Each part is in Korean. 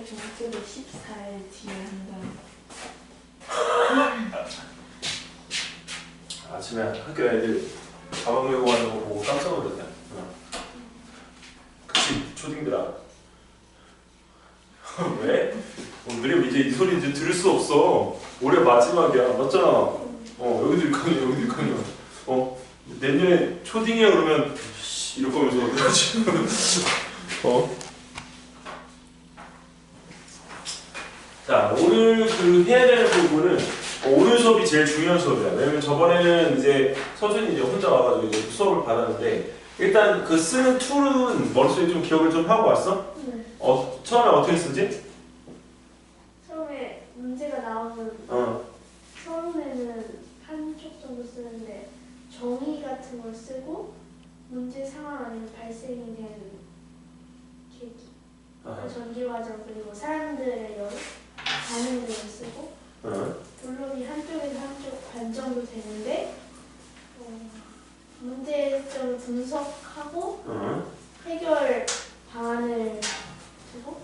정수를 14일 뒤에 한다. 아침에 학교 애들 가방 메고 가는 거 보고 깜짝 놀랐네. 그치 초딩들아. 왜? 오늘은 이제 이 소리 이제 들을 수 없어. 올해 마지막이야. 맞잖아. 여기도 6학년 여기도 6학년. 내년에 초딩이야 그러면 이럴 거면서 그러지. 자, 오늘 그 해야 되는 부분은 오늘 수업이 제일 중요한 수업이야. 왜냐면 저번에는 이제 서준이 이제 혼자 와가지고 이제 수업을 받았는데 일단 그 쓰는 툴은 머릿속에 좀 기억을 좀 하고 왔어? 네. 처음에 어떻게 쓰지? 처음에 문제가 나오면 처음에는 한 쪽 정도 쓰는데 정의 같은 걸 쓰고 문제 상황 아니면 발생이 된 계기, 전개 과정 그리고 사람들의 반응을 쓰고 물론이 한쪽에서 한쪽 반 정도 되는데 문제점을 분석하고 해결 방안을 주고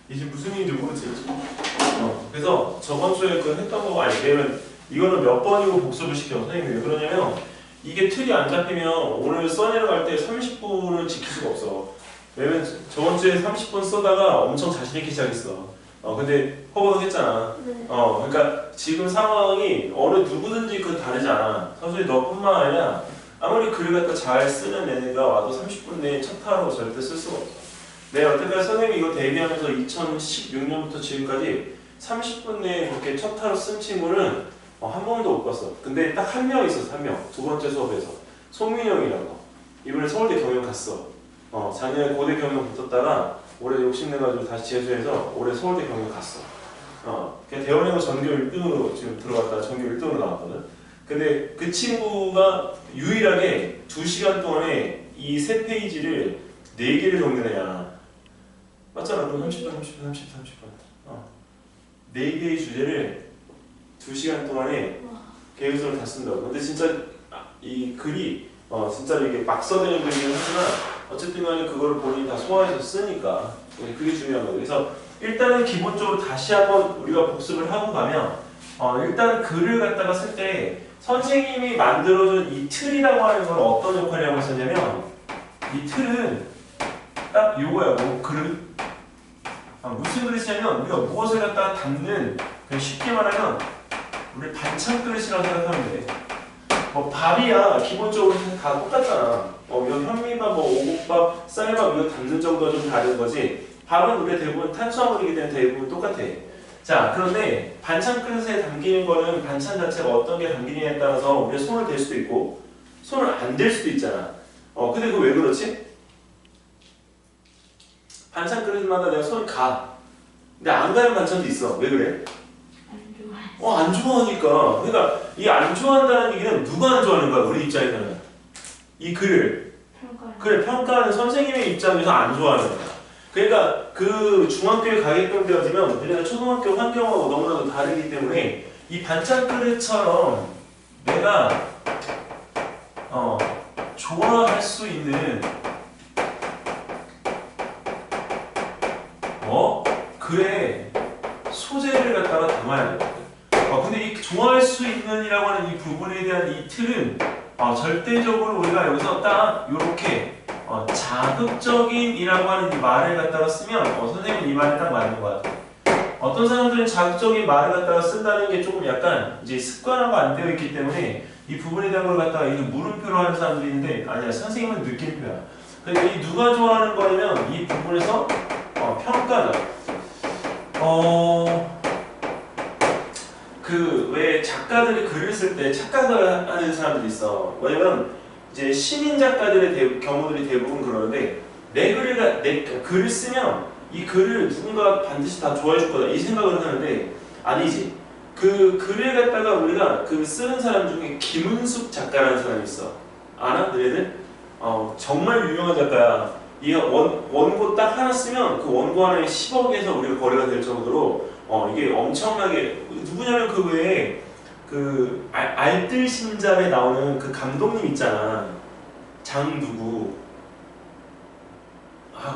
이제 무슨 얘기인지 모르지. 그래서 저번 주에 그 했던 거가 아니면 이거는 몇 번이고 복습을 시켜. 선생님이 왜 그러냐면 이게 틀이 안 잡히면 오늘 써내려갈 때 30분을 지킬 수가 없어. 왜냐면 저번 주에 30분 쓰다가 엄청 자신있게 시작했어. 근데 허버덕했잖아. 네. 그러니까 지금 상황이 어느 누구든지 그 다르지 않아. 서준이 너뿐만 아니라 아무리 글을 갖다 잘 쓰는 애가 와도 30분 내에 첫 타로 절대 쓸 수가 없어. 네, 여태까지 선생님이 이거 데뷔하면서 2016년부터 지금까지 30분 내에 그렇게 첫 타로 쓴 친구는 한 번도 못 봤어. 근데 딱 한 명 있었어, 한 명. 두 번째 수업에서. 송민이 형이라고. 이번에 서울대 경영 갔어. 작년에 고대 경영 붙었다가 올해 욕심내가지고 다시 재수해서 올해 서울대 경영 갔어. 그냥 대원형은 전교 1등으로 지금 들어갔다가 전교 1등으로 나왔거든. 근데 그 친구가 유일하게 2시간 동안에 이 3페이지를 4개를 정리해야 맞잖아. 그럼 30분, 30분, 30분, 30분. 4개의 주제를 2시간 동안에 계획서를 다 쓴다고. 근데 진짜 이 글이 진짜로 이게 막 써내는 글이긴 하지만 어쨌든 간에 그거를 본인이 다 소화해서 쓰니까 그게 중요한 거예요. 그래서 일단은 기본적으로 다시 한번 우리가 복습을 하고 가면 일단 글을 갖다가 쓸 때 선생님이 만들어준 이 틀이라고 하는 건 어떤 역할을 하고 있었냐면 이 틀은 딱 요거야. 그릇. 무슨 그릇이냐면 우리가 무엇을 갖다가 담는 그냥 쉽게 말하면 우리 반찬 그릇이라고 생각하면 돼. 밥이야 기본적으로 다 똑같잖아. 이거 현미밥, 오곡밥, 쌀밥 이거 담는 정도가 좀 다른 거지. 밥은 우리가 대부분 탄수화물이기 때문에 대부분 똑같아. 자, 그런데 반찬 그릇에 담기는 거는 반찬 자체가 어떤 게 담기냐에 따라서 우리가 손을 댈 수도 있고 손을 안 댈 수도 있잖아. 근데 그거 왜 그렇지? 반찬 그릇마다 내가 손을 가. 근데 안 가는 반찬도 있어. 왜 그래? 안 좋아하니까. 그러니까 이 안 좋아한다는 얘기는 누가 안 좋아하는 거야? 우리 입장에서는 이 글을 그래 평가하는 선생님의 입장에서 안 좋아하는 거야. 그러니까 그 중학교에 가게끔 되어지면 우리가 초등학교 환경하고 너무나도 다르기 때문에 이 반찬 그릇처럼 내가 좋아할 수 있는 글의 소재를 갖다가 담아야 돼. 근데 이 좋아할 수 있는이라고 하는 이 부분에 대한 이 틀은 절대적으로 우리가 여기서 딱 요렇게 자극적인이라고 하는 이 말을 갖다가 쓰면 선생님은 이 말이 딱 맞는 것 같아. 어떤 사람들은 자극적인 말을 갖다가 쓴다는 게 조금 약간 이제 습관화가 안 되어 있기 때문에 이 부분에 대한 걸 갖다가 이게 물음표로 하는 사람들이 있는데 아니야, 선생님은 느낌표야. 그러니까 이 누가 좋아하는 거냐면 이 부분에서 평가다. 왜 작가들이 글을 쓸 때 착각을 하는 사람들이 있어. 왜냐면 이제 신인 작가들의 경우들이 대부분 그러는데 내 글을 쓰면 이 글을 누군가 반드시 다 좋아해 줄 거다 이 생각을 하는데 아니지. 그 글을 갖다가 우리가 그 쓰는 사람 중에 김은숙 작가라는 사람이 있어. 아나? 너희들? 정말 유명한 작가야. 이 원고 딱 하나 쓰면 그 원고 하나에 10억에서 우리가 거래가 될 정도로 이게 엄청나게 누구냐면 그 외에 그 알뜰신잡에 나오는 그 감독님 있잖아. 장 누구?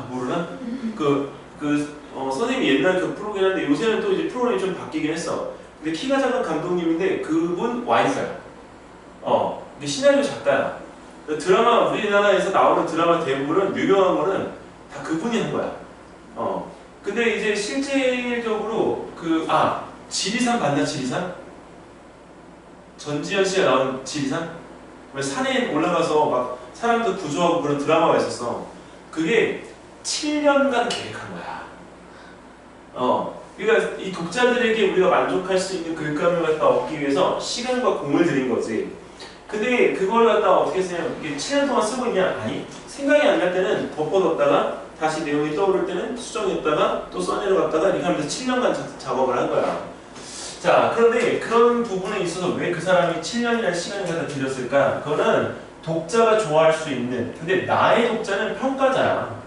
모르나? 그 선생님이 옛날 그 프로긴 한데 요새는 또 이제 프로그램이 좀 바뀌긴 했어. 근데 키가 작은 감독님인데 그분 와이프야. 근데 시나리오 작가야. 드라마 우리나라에서 나오는 드라마 대부분은 유명한 거는 다 그분이 한 거야. 근데 이제 실제적으로 지리산 봤나 지리산? 전지현 씨가 나온 지리산? 왜 산에 올라가서 막 사람들 구조하고 그런 드라마가 있었어. 그게 7년간 계획한 거야. 그러니까 이 독자들에게 우리가 만족할 수 있는 글감을 갖다 얻기 위해서 시간과 공을 들인 거지. 근데 그걸 갖다 어떻게 쓰냐면 이게 7년 동안 쓰고 있냐? 아니. 생각이 안 날 때는 덮어뒀다가 다시 내용이 떠오를 때는 수정했다가 또 써내려갔다가 이렇게 하면서 7년간 작업을 한 거야. 자, 그런데 그런 부분에 있어서 왜 그 사람이 7년이라는 시간을 갖다 들였을까? 그거는 독자가 좋아할 수 있는, 근데 나의 독자는 평가자야.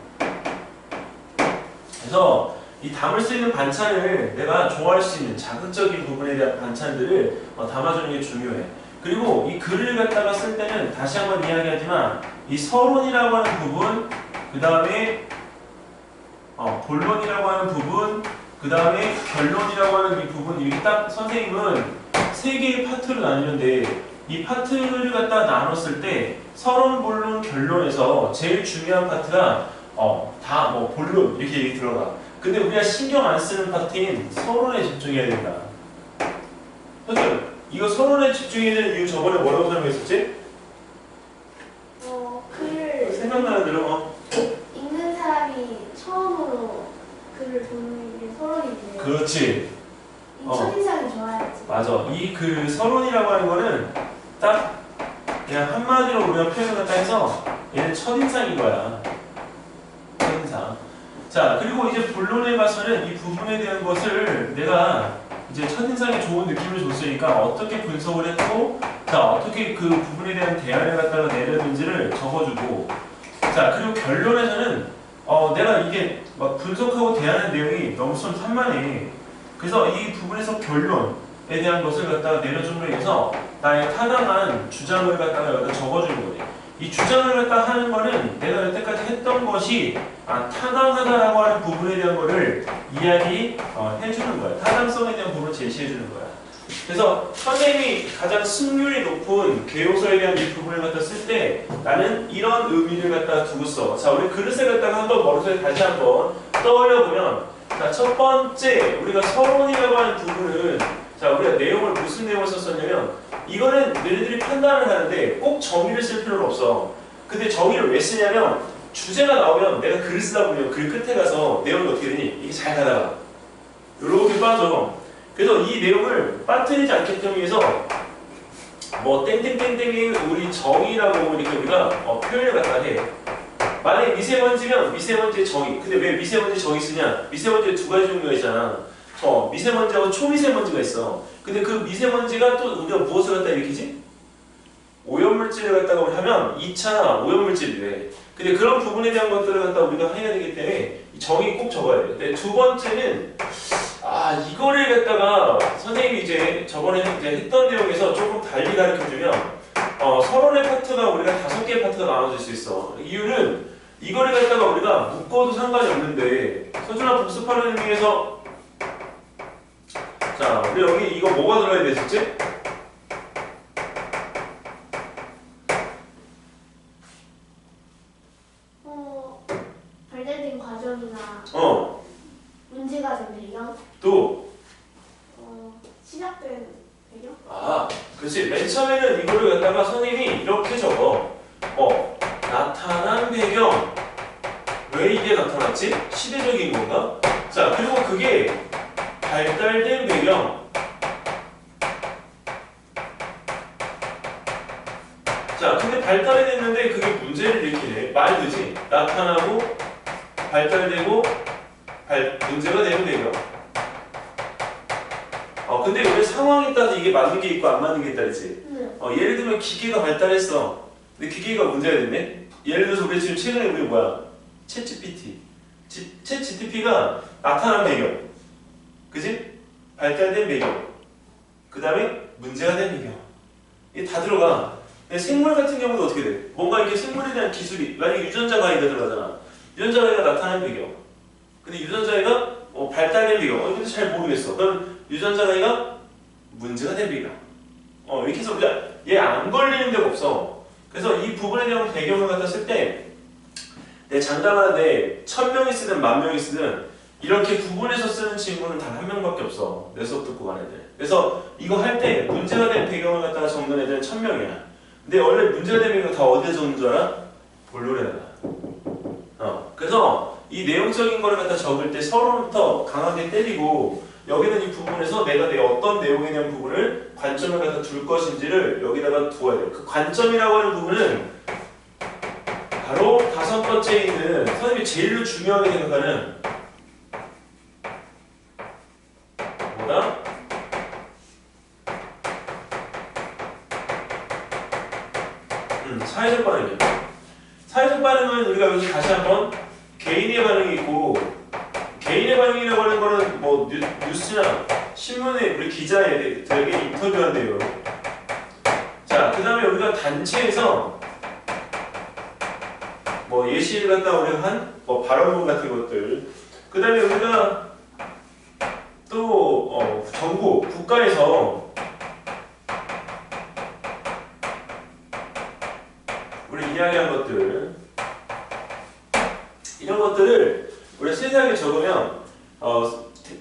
그래서 이 담을 수 있는 반찬을 내가 좋아할 수 있는 자극적인 부분에 대한 반찬들을 담아주는 게 중요해. 그리고 이 글을 갖다가 쓸 때는 다시 한번 이야기하지만 이 서론이라고 하는 부분, 그 다음에 본론이라고 하는 부분, 그 다음에 결론이라고 하는 이 부분, 이렇게 딱 선생님은 세 개의 파트로 나뉘는데 이 파트를 갖다 나눴을 때 서론, 본론, 결론에서 제일 중요한 파트가 다 본론 이렇게 얘기 들어가. 근데 우리가 신경 안 쓰는 파트인 서론에 집중해야 된다. 선생님, 이거 서론에 집중해야 되는 이유 저번에 뭐라고 설명했었지? 글을 생각나는 대로 읽는 사람이 처음으로 글을 보는 게 서론인데. 그렇지. 이 첫인상이 좋아야지. 맞아. 이 그 서론이라고 하는 거는 딱 그냥 한마디로 우리가 표현을 갖다 해서 얘는 첫인상인 거야. 첫인상. 자, 그리고 이제 본론에 가서는 이 부분에 대한 것을 내가 이제 첫인상에 좋은 느낌을 줬으니까 어떻게 분석을 했고, 자, 어떻게 그 부분에 대한 대안을 갖다가 내렸는지를 적어주고, 자, 그리고 결론에서는 내가 이게 막 분석하고 대하는 내용이 너무 좀 산만해. 그래서 이 부분에서 결론에 대한 것을 갖다가 내려줌으로 인해서 나의 타당한 주장을 갖다가 적어주는 거지. 이 주장을 갖다 하는 거는 내가 여태까지 했던 것이 타당하다라고 하는 부분에 대한 거를 이야기해주는 거야. 타당성에 대한 부분을 제시해주는 거야. 그래서 선생님이 가장 승률이 높은 개요서에 대한 이 부분을 갖다 쓸 때 나는 이런 의미를 갖다 두고 써. 자, 우리 그릇을 갖다가 한번 머릿속에 다시 한번 떠올려보면, 자, 첫 번째 우리가 서론이라고 하는 부분은, 자, 우리가 내용을 무슨 내용을 썼었냐면, 이거는 너희들이 판단을 하는데 꼭 정의를 쓸 필요는 없어. 근데 정의를 왜 쓰냐면 주제가 나오면 내가 글을 쓰다 보면 글 끝에 가서 내용이 어떻게 되니? 이게 잘 가다가 이렇게 빠져. 그래서 이 내용을 빠뜨리지 않게끔 위해서 땡땡땡땡이 우리 정의라고 이렇게 우리가 표현을 갖다 해. 만약에 미세먼지면 미세먼지의 정의. 근데 왜 미세먼지 정의 쓰냐? 미세먼지에 두 가지 종류가 있잖아. 미세먼지하고 초미세먼지가 있어. 근데 그 미세먼지가 또 우리가 무엇을 갖다 일으키지? 오염물질을 갖다가 우리 하면 2차 오염물질이 돼. 근데 그런 부분에 대한 것들을 갖다 우리가 해야 되기 때문에 이 정의 꼭 적어야 돼. 근데 두 번째는 이거를 갖다가 선생님이 이제 저번에 이제 했던 내용에서 조금 달리 가르쳐주면 서론의 파트가 우리가 5개의 파트가 나눠질 수 있어. 이유는 이거를 갖다가 우리가 묶어도 상관이 없는데 서준아 복습하는 의미에서, 자, 우리 여기 이거 뭐가 들어야 되겠지? 발달된 과정이나 문제가 된 배경, 또 시작된 배경. 그렇지. 맨 처음에는 이거를 갖다가 선생님이 이렇게 적어. 나타난 배경. 왜 이게 나타났지? 시대적인 건가? 자, 그리고 그게 발달된 배경. 자, 근데 발달이 됐는데 그게 문제를 일으키네. 말 그지? 나타나고 발달되고 문제가 되는 배경. 근데 왜 상황에 따라서 이게 맞는 게 있고 안 맞는 게 있다 그랬지? 예를 들면 기계가 발달했어. 근데 기계가 문제가 됐네? 예를 들어서 우리 지금 최근에 우리 뭐야? 챗GPT. 챗GPT가 나타난 배경. 그지? 발달된 배경. 그 다음에 문제가 된 배경. 이게 다 들어가. 근데 생물 같은 경우도 어떻게 돼? 뭔가 이렇게 생물에 대한 기술이, 만약에 유전자 가위가 들어가잖아. 유전자 가위가 나타난 배경. 근데 유전자 근데 잘 모르겠어. 그럼 유전자 단위가 문제가 된 비교. 이렇게 해서 우리가 얘 안 걸리는 데가 없어. 그래서 이 부분에 대한 배경을 갖다 쓸 때 내 장담하는데 1000명이 쓰든 10,000명이 쓰든 이렇게 구분해서 쓰는 친구는 단 한 명밖에 없어. 내 수업 듣고 간 애들. 그래서 이거 할 때 문제가 된 배경을 갖다가 적는 애들은 1000명이야. 근데 원래 문제가 된 배경을 다 어디에 적는 줄 알아? 본론에다가. 그래서 이 내용적인 거를 갖다 적을 때 서로부터 강하게 때리고 여기는 이 부분에서 내가 내 어떤 내용에 대한 부분을 관점을 갖다 둘 것인지를 여기다가 두어야 돼. 그 관점이라고 하는 부분은 바로 5번째에 있는 선생님이 제일 중요하게 생각하는 뭐다? 사회적 반응이야. 사회적 반응은 우리가 여기서 다시 한번 개인의 반응이 있고 개인의 반응이라고 하는 거는 뭐 뉴스나 신문에 우리 기자들에게 인터뷰한대요. 자, 그 다음에 우리가 단체에서 뭐 예시를 갖다 우리가 한 뭐 발언문 같은 것들 그 다음에 우리가 또 정부, 국가에서 우리 이야기한 것들 이런 것들을 우리가 세세하게 적으면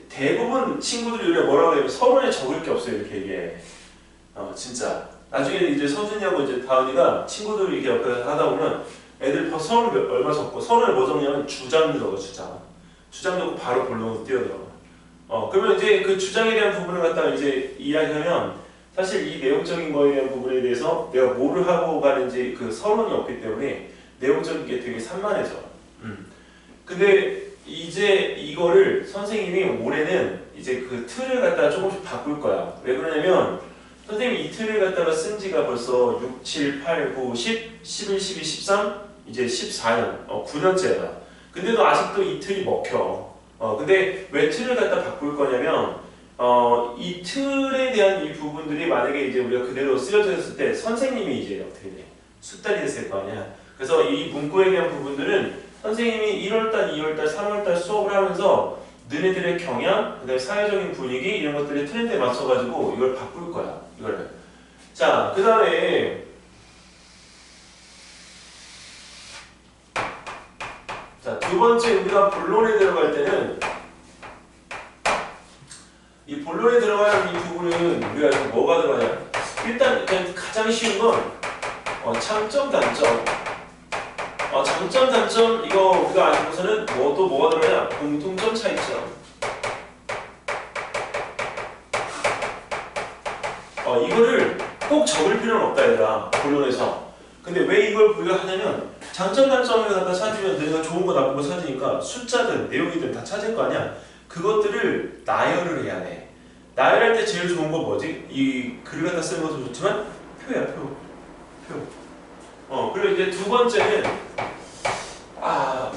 대부분 친구들이 우리가 뭐라고 해요? 서론에 적을 게 없어요. 이렇게 얘기해. 진짜 나중에 이제 서준이하고 이제 다은이가 친구들이 이렇게 옆에 하다 보면 애들 서론을 얼마 적고 서론에 뭐 적냐면 주장 적어. 주장 적고 바로 본론으로 뛰어들어. 그러면 이제 그 주장에 대한 부분을 갖다가 이제 이야기하면 사실 이 내용적인 거에 대한 부분에 대해서 내가 뭐를 하고 가는지 그 서론이 없기 때문에 내용적인 게 되게 산만해져. 근데 이제 이거를 선생님이 올해는 이제 그 틀을 갖다가 조금씩 바꿀 거야. 왜 그러냐면 선생님이 이 틀을 갖다가 쓴 지가 벌써 6, 7, 8, 9, 10, 11, 12, 13 이제 14년, 9년째야. 근데도 아직도 이 틀이 먹혀. 근데 왜 틀을 갖다 바꿀 거냐면 이 틀에 대한 이 부분들이 만약에 이제 우리가 그대로 쓰여져 있을 때 선생님이 이제 어떻게 돼? 숙달이 됐을 거 아니야. 그래서 이 문구에 대한 부분들은 선생님이 1월달, 2월달, 3월달 수업을 하면서 너네들의 경향, 그다음에 사회적인 분위기 이런 것들의 트렌드에 맞춰가지고 이걸 바꿀 거야. 이거를. 자, 그 다음에 자, 두 번째 우리가 본론에 들어갈 때는 이 본론에 들어가는 이 부분은 우리가 뭐가 들어가냐? 일단 가장 쉬운 건 장점, 단점. 장점, 단점 이거 우리가 알고서는 또 뭐가 들어가냐? 공통점, 차이점. 이거를 꼭 적을 필요는 없다 얘들아. 본론에서. 근데 왜 이걸 우리가 하냐면 장점, 단점을 갖다 찾으면 내가 좋은 거 나쁜 거 찾으니까 숫자든 내용이든 다 찾을 거 아니야. 그것들을 나열을 해야 돼. 나열할 때 제일 좋은 건 뭐지? 이 글을 갖다 쓰는 것도 좋지만 표야, 표. 그리고 이제 두 번째는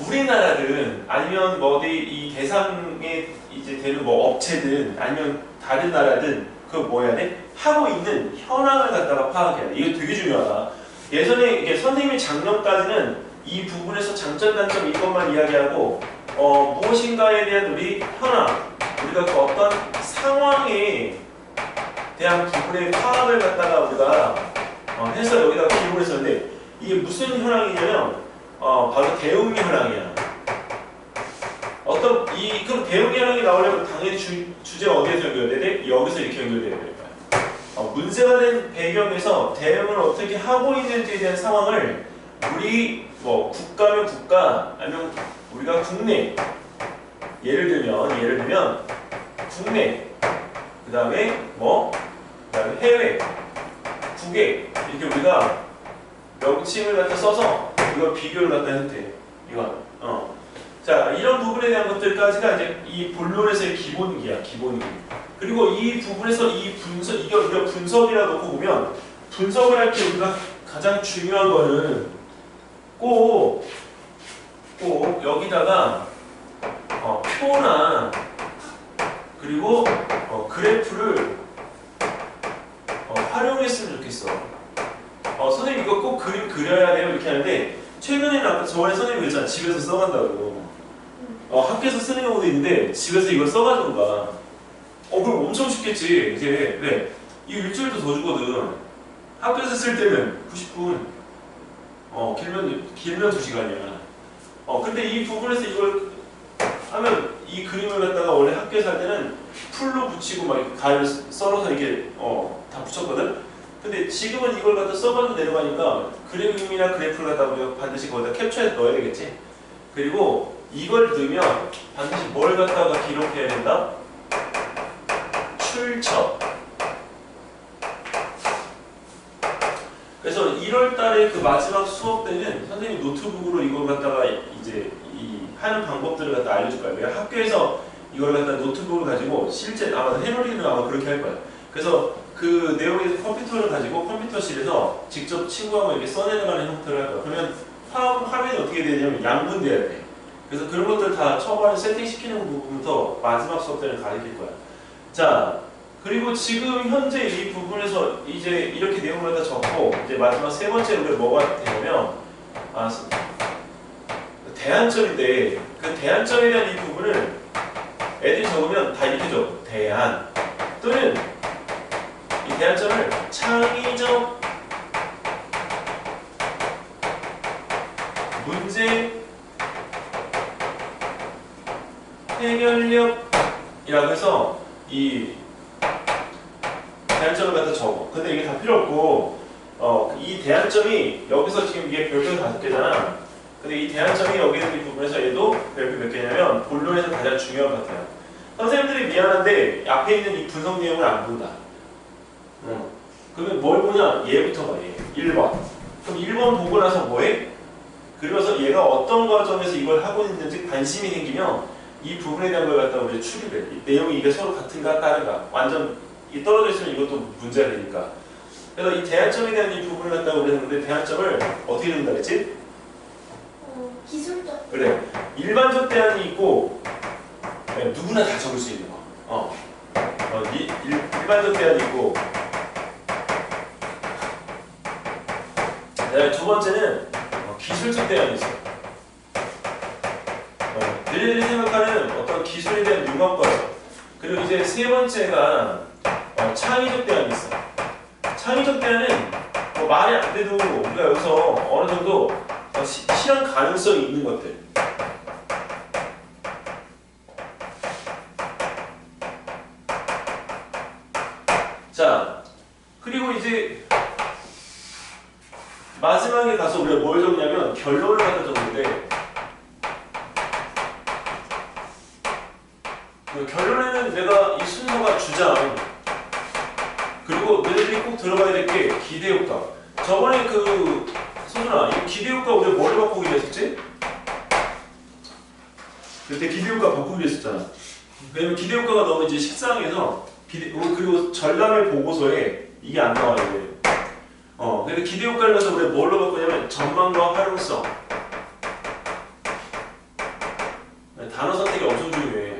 우리나라든 아니면 뭐 어디 이 대상에 이제 되는 뭐 업체든 아니면 다른 나라든 그 뭐 해야 돼? 하고 있는 현황을 갖다가 파악해야 돼. 이거 되게 중요하다. 예전에 이게 선생님이 작년까지는 이 부분에서 장점, 단점 이것만 이야기하고 무엇인가에 대한 우리 현황, 우리가 그 어떤 상황에 대한 부분의 파악을 갖다가 우리가 해서 여기다가 기록을 했었는데 이게 무슨 현황이냐면 바로 대응의 현황이야. 그럼 대응의 현황이 나오려면 당연히 주제가 어디에서 연결돼야 돼? 여기서 이렇게 연결돼야 될 거야. 문제가 된 배경에서 대응을 어떻게 하고 있는지에 대한 상황을 우리 뭐 국가면 국가 아니면 우리가 국내 예를 들면 국내 그 다음에 그다음에 해외 국외 이렇게 우리가 명칭을 갖다 써서 이걸 비교를 갖다 해도 돼. 이거 자, 이런 부분에 대한 것들까지가 이제 이 본론에서의 기본기야, 기본기. 그리고 이 부분에서 이 분석, 이게 우리가 분석이라 놓고 보면 분석을 할 때 우리가 가장 중요한 거는 꼭 여기다가 표나 그리고 그래프를 활용했으면 좋겠어. 선생님 이거 꼭 그림 그려야 돼요 이렇게 하는데 최근에는 아까 저번에 선생님이 그랬잖아. 집에서 써간다고. 학교에서 쓰는 경우도 있는데 집에서 이걸 써가지고 가. 그럼 엄청 쉽겠지. 이제 왜? 이 일주일도 더 주거든. 학교에서 쓸 때는 90분. 길면 2시간이야. 근데 이 부분에서 이걸 하면 이 그림을 갖다가 원래 학교에서 할 때는 풀로 붙이고 막 이렇게 가위를 썰어서 이렇게 다 붙였거든. 근데 지금은 이걸 갖다 써봐도 내려가니까 그림이나 그래프를 갖다가 우리가 반드시 거기다 캡처해서 넣어야 되겠지. 그리고 이걸 넣으면 반드시 뭘 갖다가 기록해야 된다? 출처. 그래서 1월 달에 그 마지막 수업 때는 선생님 노트북으로 이걸 갖다가 이제 이 하는 방법들을 갖다 알려줄 거예요. 내가 학교에서 이걸 갖다 노트북을 가지고 실제 아마 해놀이는 아마 그렇게 할 거야. 그래서 그 내용에서 컴퓨터를 가지고 컴퓨터실에서 직접 친구하고 이렇게 써내려가는 형태를 할 거야. 그러면 화면이 어떻게 되냐면 양분돼야 돼. 그래서 그런 것들 다 초반에 세팅시키는 부분부터 마지막 수업 때는 가르칠 거야. 자, 그리고 지금 현재 이 부분에서 이제 이렇게 내용을 다 적고 이제 마지막 세 번째로 뭐가 되냐면 대안점인데 그 대안점에 대한 이 부분을 애들이 적으면 다 이렇게 적어. 대안 또는 이 대안점을 창의적 문제 해결력이라고 해서 이 대안점을 갖다 적어. 근데 이게 다 필요 없고 이 대안점이 여기서 지금 이게 별표 5개잖아. 근데 이 대안점이 여기 있는 이 부분에서 얘도 별표 몇 개냐면 본론에서 가장 중요한 것 같아요. 선생님들이 미안한데 앞에 있는 이 분석 내용을 안 본다. 그러면 뭘 보냐? 얘부터 봐. 얘. 1번. 그럼 1번 보고 나서 뭐해? 그러면서 얘가 어떤 과정에서 이걸 하고 있는지 관심이 생기면 이 부분에 대한 걸 갖다가 우리 추립해. 이 내용이 이게 서로 같은가 다른가. 완전 이 떨어져 있으면 이것도 문제가 되니까. 그래서 이 대안점에 대한 이 부분을 갖다가 우리 했는데 대안점을 어떻게 적는다 그랬지? 기술적. 그래. 일반적 대안이 있고 누구나 다 적을 수 있는 거. 일반적 대안이 있고 두 번째는 기술적 대안이 있어. 너희들이 생각하는 어떤 기술에 대한 융합 과정. 그리고 이제 세 번째가 창의적 대안이 있어. 창의적 대안은 말이 안 돼도 우리가 여기서 어느 정도 실현 가능성이 있는 것들. 자, 그리고 이제 마지막에 가서 우리가 뭘 적냐면 결론을 갖다 적는데 결론에는 내가 이 순서가 주장 그리고 너희들이 꼭 들어가야 될 게 기대효과. 저번에 소준아, 이 기대효과 우리가 뭐를 바꾸기로 했었지? 그때 기대효과 바꾸기로 했었잖아. 왜냐면 기대효과가 너무 이제 식상해서 그리고 전람회 보고서에 이게 안 나와야 돼. 근데 기대효과를 가서 우리가 뭘로 바꾸냐면 전망과 활용성. 단어 선택이 엄청 중요해.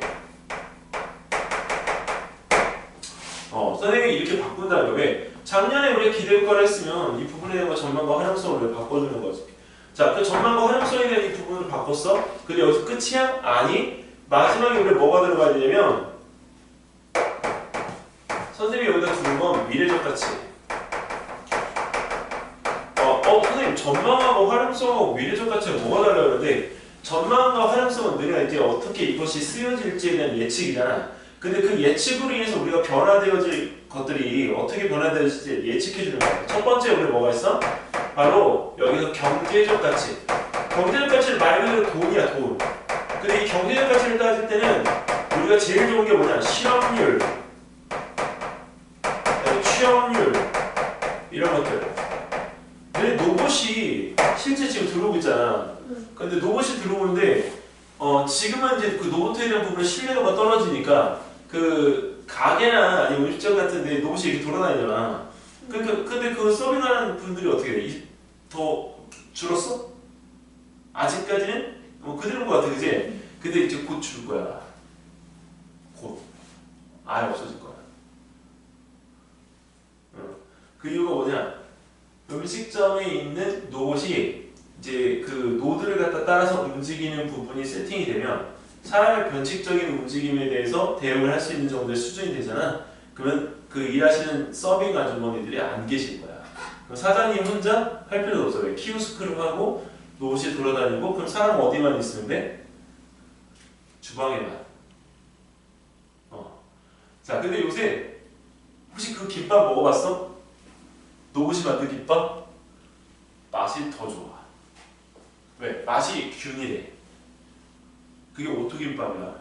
선생님이 이렇게 바꾼다는 거. 왜? 작년에 우리가 기대효과를 했으면 이 부분에 대한 전망과 활용성을 우리가 바꿔주는 거지. 자, 그 전망과 활용성에 대한 이 부분을 바꿨어? 근데 여기서 끝이야? 아니, 마지막에 우리가 뭐가 들어가야 되냐면 선생님이 여기다 두는 건 미래적 가치. 선생님 전망하고 활용성하고 미래적 가치가 뭐가 달라요? 그런데 전망과 활용성은 우리가 이제 어떻게 이것이 쓰여질지에 대한 예측이잖아. 근데 그 예측으로 인해서 우리가 변화되어질 것들이 어떻게 변화되어질지 예측해주는 거야. 첫 번째 우리 뭐가 있어? 바로 여기서 경제적 가치. 경제적 가치는 말 그대로 돈이야, 돈. 근데 이 경제적 가치를 따질 때는 우리가 제일 좋은 게 뭐냐? 실업률, 취업률 이런 것들. 근데 로봇이 실제 지금 들어오고 있잖아. 근데 로봇이 들어오는데 지금은 이제 그 로봇에 대한 부분에 신뢰도가 떨어지니까 그 가게나 아니면 음식점 같은 데 로봇이 이렇게 돌아다니잖아. 근데 그 서빙하는 분들이 어떻게 돼? 더 줄었어? 아직까지는? 그대로인 것 같아, 그지? 근데 이제 곧 줄 거야. 곧. 아예 없어질 거야. 그 이유가 뭐냐? 음식점에 있는 로봇이 이제 그 노드를 갖다 따라서 움직이는 부분이 세팅이 되면 사람의 변칙적인 움직임에 대해서 대응을 할 수 있는 정도의 수준이 되잖아. 그러면 그 일하시는 서빙 아주머니들이 안 계실 거야. 그럼 사장님 혼자 할 필요도 없어. 왜? 키오스크를 하고 로봇이 돌아다니고 그럼 사람 어디만 있으면 돼? 주방에만. 자, 근데 요새 혹시 그 김밥 먹어봤어? 로봇이 만든 김밥? 맛이 더 좋아. 왜? 맛이 균일해. 그게 오토김밥이야.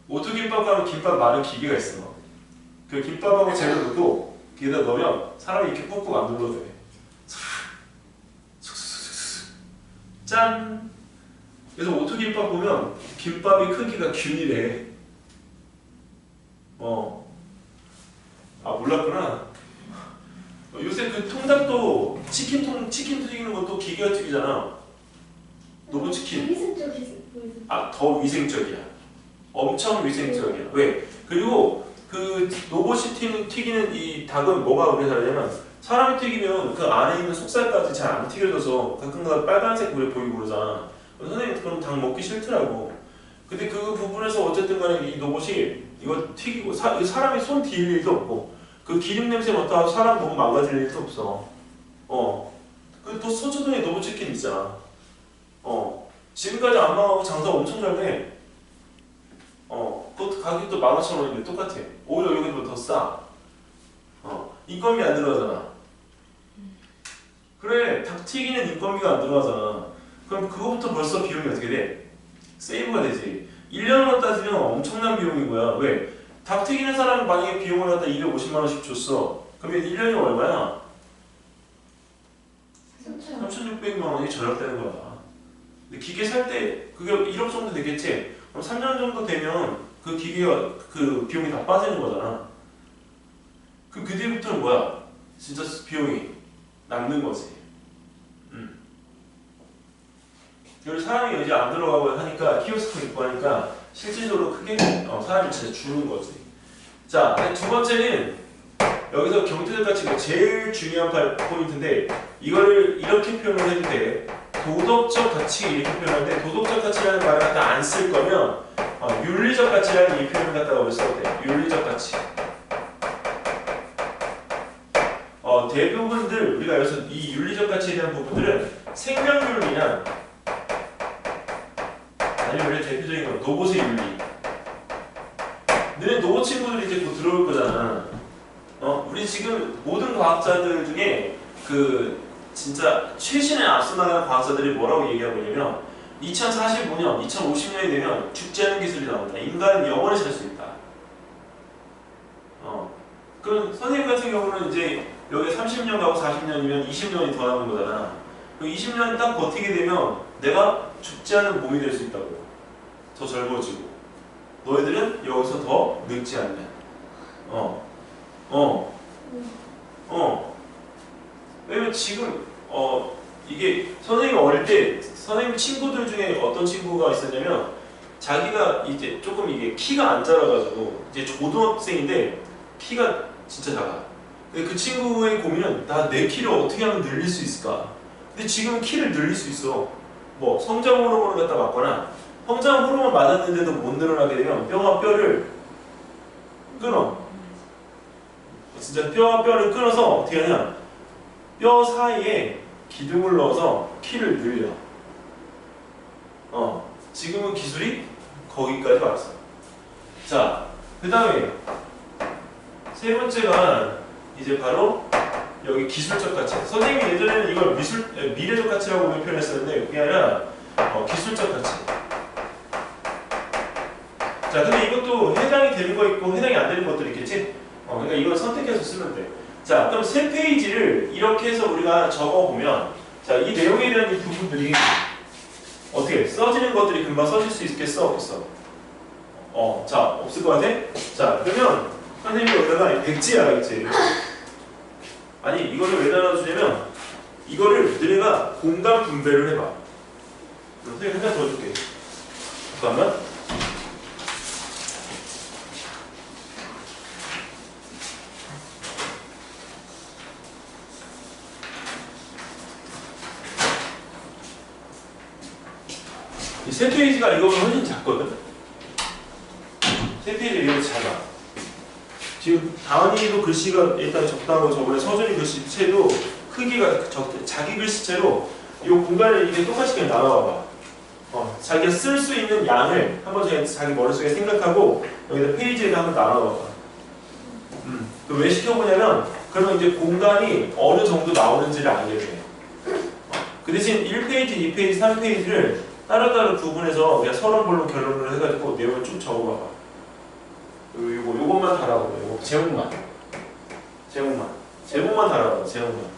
오토김밥 가면 김밥 마른 기계가 있어. 그 김밥하고 재료도 기계에다 넣으면 사람이 이렇게 꾹꾹 안 눌러도 돼. 짠! 그래서 오토김밥 보면 김밥의 크기가 균일해. 몰랐구나. 요새 그 통닭도 치킨 튀기는 것도 기계가 튀기잖아. 로봇 치킨. 더 위생적이야. 엄청 위생적이야. 왜? 그리고 그 로봇이 튀기는 이 닭은 뭐가 그렇게 다르냐면 사람이 튀기면 그 안에 있는 속살까지 잘 안 튀겨져서 가끔가다 빨간색 물에 보이고 그러잖아. 선생님 그럼 닭 먹기 싫더라고. 근데 그 부분에서 어쨌든 간에 이 로봇이 이거 튀기고 사람이 손 뒤일 일도 없고 그 기름 냄새 맡아 사람 몸 망가질 일도 없어. 그 또 서초동에 로봇 치킨 있잖아. 지금까지 안 망하고 장사 엄청 잘 돼. 그것도 가격도 15,000원인데 똑같아. 오히려 여기보다 더 싸. 인건비 안 들어가잖아. 그래, 닭 튀기는 인건비가 안 들어가잖아. 그럼 그거부터 벌써 비용이 어떻게 돼? 세이브가 되지. 1년으로 따지면 엄청난 비용인 거야. 왜? 닭 튀기는 사람은 만약에 비용을 갖다 250만 원씩 줬어. 그러면 1년이 얼마야? 3,600만 원이 절약되는 거야. 근데 기계 살 때 그게 1억 정도 되겠지? 그럼 3년 정도 되면 그 기계가 그 비용이 다 빠지는 거잖아. 그럼 그 뒤부터는 뭐야? 진짜 비용이 남는 거지. 여기 사람이 이제 안 들어가고 하니까 키오스크 있고 하니까 실질적으로 크게 사람이 진짜 주는 거지. 자, 두 번째는 여기서 경제적 가치가 제일 중요한 포인트인데 이거를 이렇게 표현을 해도 돼. 도덕적 가치 이렇게 표현하는데 도덕적 가치라는 말을 갖다 안 쓸 거면 윤리적 가치라는 이 표현을 갖다가 우리 써도 돼. 윤리적 가치. 대부분들 우리가 여기서 이 윤리적 가치에 대한 부분들은 생명윤리나 아니면 우리 대표적인 건 로봇의 윤리. 너네 로봇 친구들이 이제 곧 들어올 거잖아. 우리 지금 모든 과학자들 중에 그 진짜 최신에 앞서 나가는 과학자들이 뭐라고 얘기하고 있냐면 2045년, 2050년이 되면 죽지 않는 기술이 나온다. 인간은 영원히 살 수 있다. 그럼 선생님 같은 경우는 이제 여기 30년 가고 40년이면 20년이 더 남은 거잖아. 그 20년 딱 버티게 되면 내가 죽지 않는 몸이 될 수 있다고. 더 젊어지고. 너희들은 여기서 더 늙지 않는. 왜냐면 지금 이게 선생님이 어릴 때 선생님 친구들 중에 어떤 친구가 있었냐면 자기가 이제 조금 이게 키가 안 자라가지고 이제 고등학생인데 키가 진짜 작아. 근데 그 친구의 고민은 나 내 키를 어떻게 하면 늘릴 수 있을까? 근데 지금 키를 늘릴 수 있어. 뭐 성장 호르몬을 갖다 맞거나 성장 호르몬 맞았는데도 못 늘어나게 되면 뼈와 뼈를 끊어. 진짜 뼈와 뼈를 끊어서 어떻게 하냐? 뼈 사이에 기둥을 넣어서 키를 늘려. 지금은 기술이 거기까지 왔어. 자, 그 다음에 세 번째가 이제 바로 여기 기술적 가치. 선생님이 예전에는 이걸 미래적 가치라고 표현했었는데 그게 아니라 기술적 가치. 자, 근데 이것도 해당이 되는 거 있고 해당이 안 되는 것들이 있겠지? 그러니까 이걸 선택해서 쓰면 돼. 자, 그럼 세 페이지를 이렇게 해서 우리가 적어보면 자, 이 내용에 대한 이 부분들이 어떻게 써지는 것들이 금방 써질 수 있겠어? 없겠어? 자, 없을 것 같아? 자, 그러면 선생님이 여기다가 백지야, 알겠지? 아니, 이거를 왜 나눠주냐면 이거를 너네가 공간 분배를 해봐. 선생님 하나 더 줄게. 잠깐만. 이 세 페이지가 이거보다 훨씬 작거든? 세 페이지가 이거 작아. 지금 다은이도 글씨가 일단 적다고 저번에 서준이 글씨체도 크기가 자기 글씨체로 이 공간을 이게 똑같이 그냥 나눠봐봐. 자기가 쓸 수 있는 양을 한번 자기 머릿속에 생각하고 여기다 페이지에다 한번 나눠봐봐. 왜 시켜보냐면 그러면 이제 공간이 어느 정도 나오는지를 알게 돼. 그 대신 1페이지, 2페이지, 3페이지를 따로따로 구분해서 그냥 서론별로 결론을 해가지고 내용을 쭉 적어봐봐. 요것만 달아보자. 요거 제목만 달아봐. 제목만.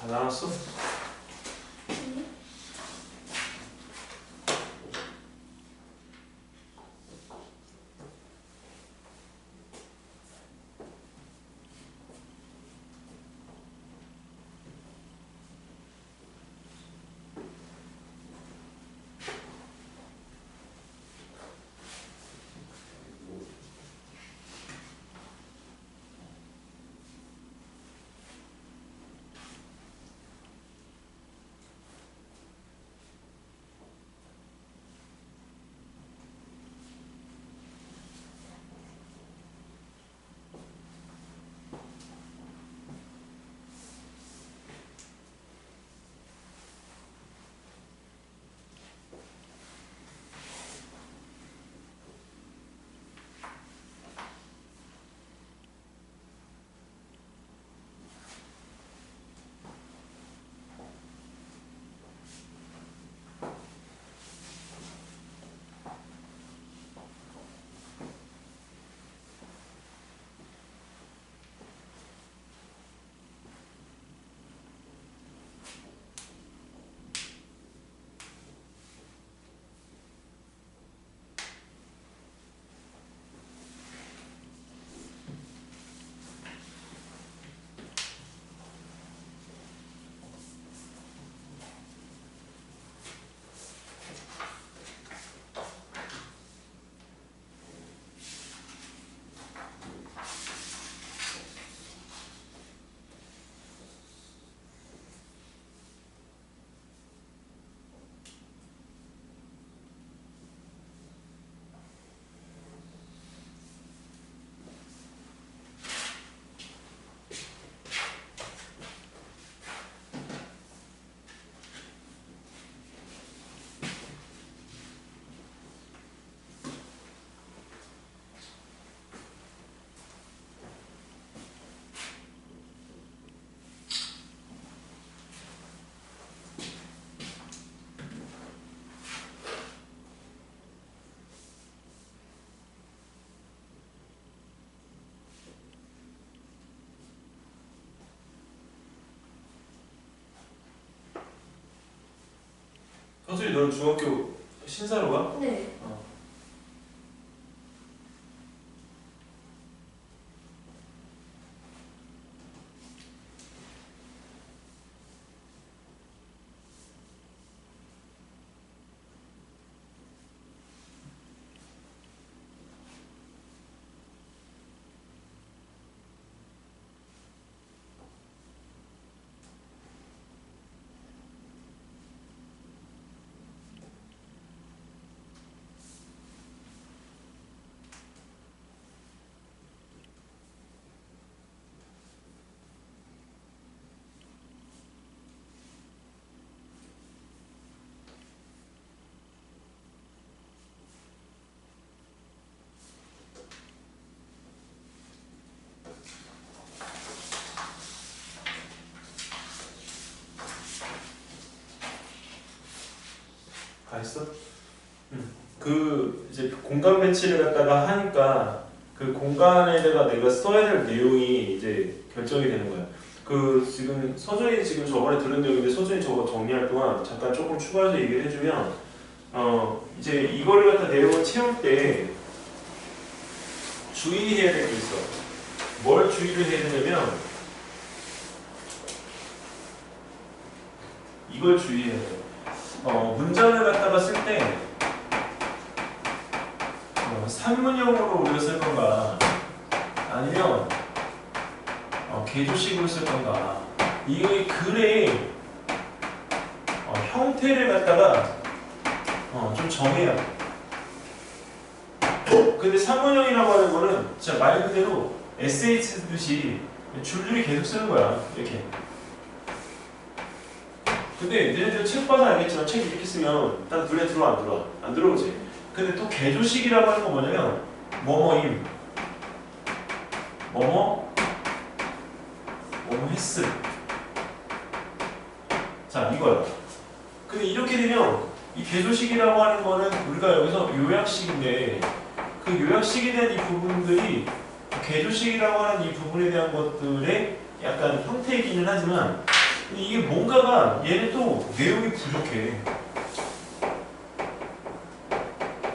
다 나눴어? 너 중학교 신사로 가? 네. 다 했어? 그 이제 공간 배치를 갖다가 하니까 그 공간에다가 내가 써야 될 내용이 이제 결정이 되는 거야. 그 지금 서준이 지금 저번에 들은 내용인데 서준이 저거 정리할 동안 잠깐 조금 추가해서 얘기를 해주면 이제 이거를 갖다 내용을 채울 때 주의해야 될 게 있어. 뭘 주의를 해야 되냐면 이걸 주의해야 돼. 문장을 갖다가 쓸 때 산문형으로 우리가 쓸 건가 아니면 개조식으로 쓸 건가 이 글의 형태를 갖다가 좀 정해야 돼. 근데 산문형이라고 하는 거는 진짜 말 그대로 에세이 쓰듯이 줄줄이 계속 쓰는 거야. 이렇게. 근데 너희들 책 봐서 알겠지만 책 이렇게 쓰면 딱 눈에 들어와 안 들어와? 안 들어오지. 근데 또 개조식이라고 하는 건 뭐냐면 뭐뭐임 뭐뭐 했음 자 이거야. 근데 이렇게 되면 이 개조식이라고 하는 거는 우리가 여기서 요약식인데 그 요약식에 대한 이 부분들이 개조식이라고 하는 이 부분에 대한 것들의 약간 형태이기는 하지만 이게 뭔가가 얘는 또 내용이 부족해.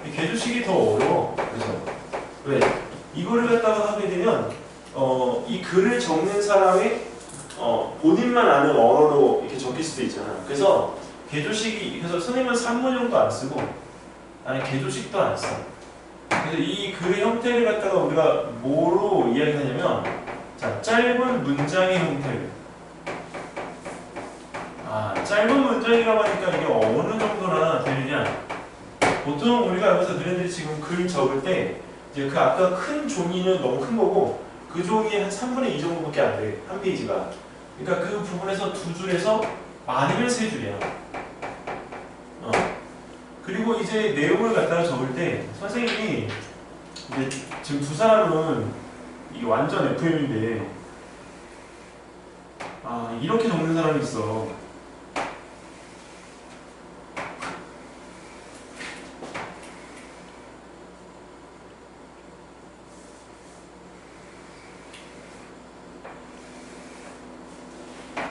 이 개조식이 더 어려워. 그래서 왜? 이거를 갖다가 하게 되면 이 글을 적는 사람의 본인만 아는 언어로 이렇게 적힐 수도 있잖아. 그래서 개조식이 그래서 선생님은 산문형도 안 쓰고 아니 개조식도 안 써. 그래서 이 글의 형태를 갖다가 우리가 뭐로 이야기하냐면 자 짧은 문장의 형태를 짧은 문장이라고 하니까 이게 어느 정도나 되느냐 보통 우리가 여기서 너희들이 지금 글 적을 때 이제 그 아까 큰 종이는 너무 큰 거고 그 종이 한 3분의 2 정도밖에 안 돼. 한 페이지가. 그러니까 그 부분에서 두 줄에서 많으면 세 줄이야. 그리고 이제 내용을 갖다가 적을 때 선생님이 이제 지금 두 사람은 이게 완전 FM인데 이렇게 적는 사람이 있어.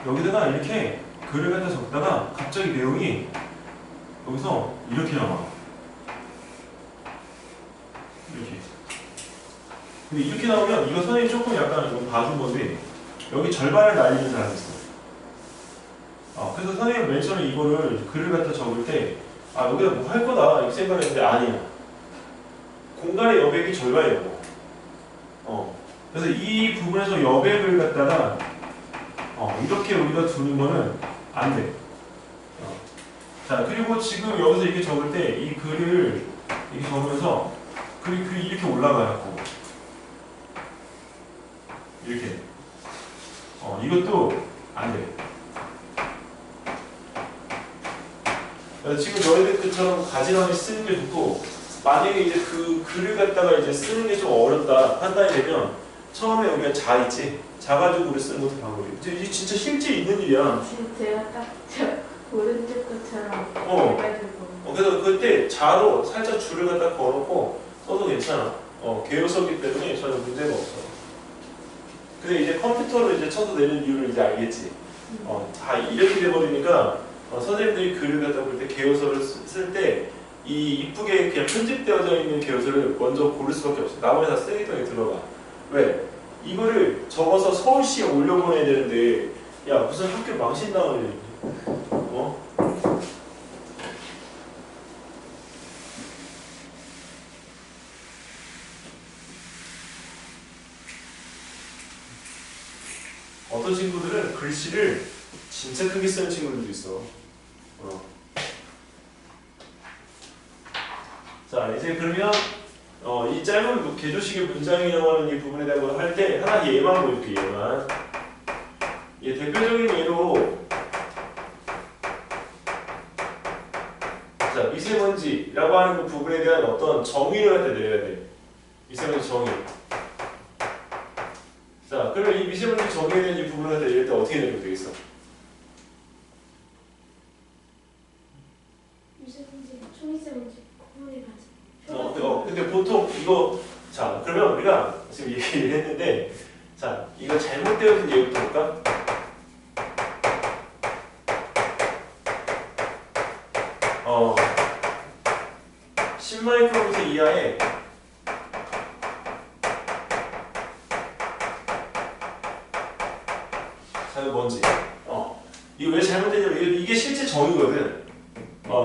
여기다가 이렇게 글을 갖다 적다가 갑자기 내용이 여기서 이렇게 나와. 이렇게. 근데 이렇게 나오면 이거 선생님이 조금 약간 좀 봐준 건데 여기 절반을 날리는 사람이 있어. 그래서 선생님은 맨 처음에 이거를 글을 갖다 적을 때 여기다 뭐 할 거다 이렇게 생각했는데 아니야. 공간의 여백이 절반이라고. 그래서 이 부분에서 여백을 갖다가 이렇게 우리가 두는 거는 안 돼. 자, 그리고 지금 여기서 이렇게 적을 때 이 글을 이렇게 적으면서 글이 이렇게 올라가고 이렇게. 이것도 안 돼. 지금 너희들 것처럼 가지런히 쓰는 게 좋고 만약에 이제 그 글을 갖다가 이제 쓰는 게 좀 어렵다 판단이 되면 처음에 여기가 자 있지? 자 가지고 우리 쓰는 것도 방법이. 이게 진짜 실제 있는 일이야. 지금 제가 딱 오른쪽 것처럼 해가지고. 그래서 그때 자로 살짝 줄을 갖다 걸어놓고 써도 괜찮아. 개요서기 때문에 전혀 문제가 없어. 근데 이제 컴퓨터로 이제 쳐서 내는 이유를 이제 알겠지. 다 이렇게 돼버리니까 선생님들이 글을 갖다 볼 때 개요서를 쓸 때 이 이쁘게 그냥 편집되어져 있는 개요서를 먼저 고를 수밖에 없어요. 나머지 다 쓰레기통에 들어가. 왜? 이거를 적어서 서울시에 올려보내야 되는데 야 무슨 학교 망신당하는 어떤 친구들은 글씨를 진짜 크게 쓰는 친구들도 있어. 자 이제 그러면 이 짧은 개조식의 문장이라고 하는 이 부분에 대한 걸 할 때 하나 예만 보여줄게. 예만. 예, 대표적인 예로 자 미세먼지라고 하는 그 부분에 대한 어떤 정의를 갖다 내려야 돼. 미세먼지 정의. 자 그러면 이 미세먼지 정의에 대한 이 부분을 갖다 내릴 때 어떻게 내리면 되겠어? 미세먼지, 초미세먼지, 고무리가지. 근데 보통 이거 자 그러면 우리가 지금 얘기를 했는데 자 이거 잘못되어진 예부터 볼까? 어 10마이크로미터 이하의 자그 먼지 이거 왜 잘못되냐면 이게 실제 정의거든.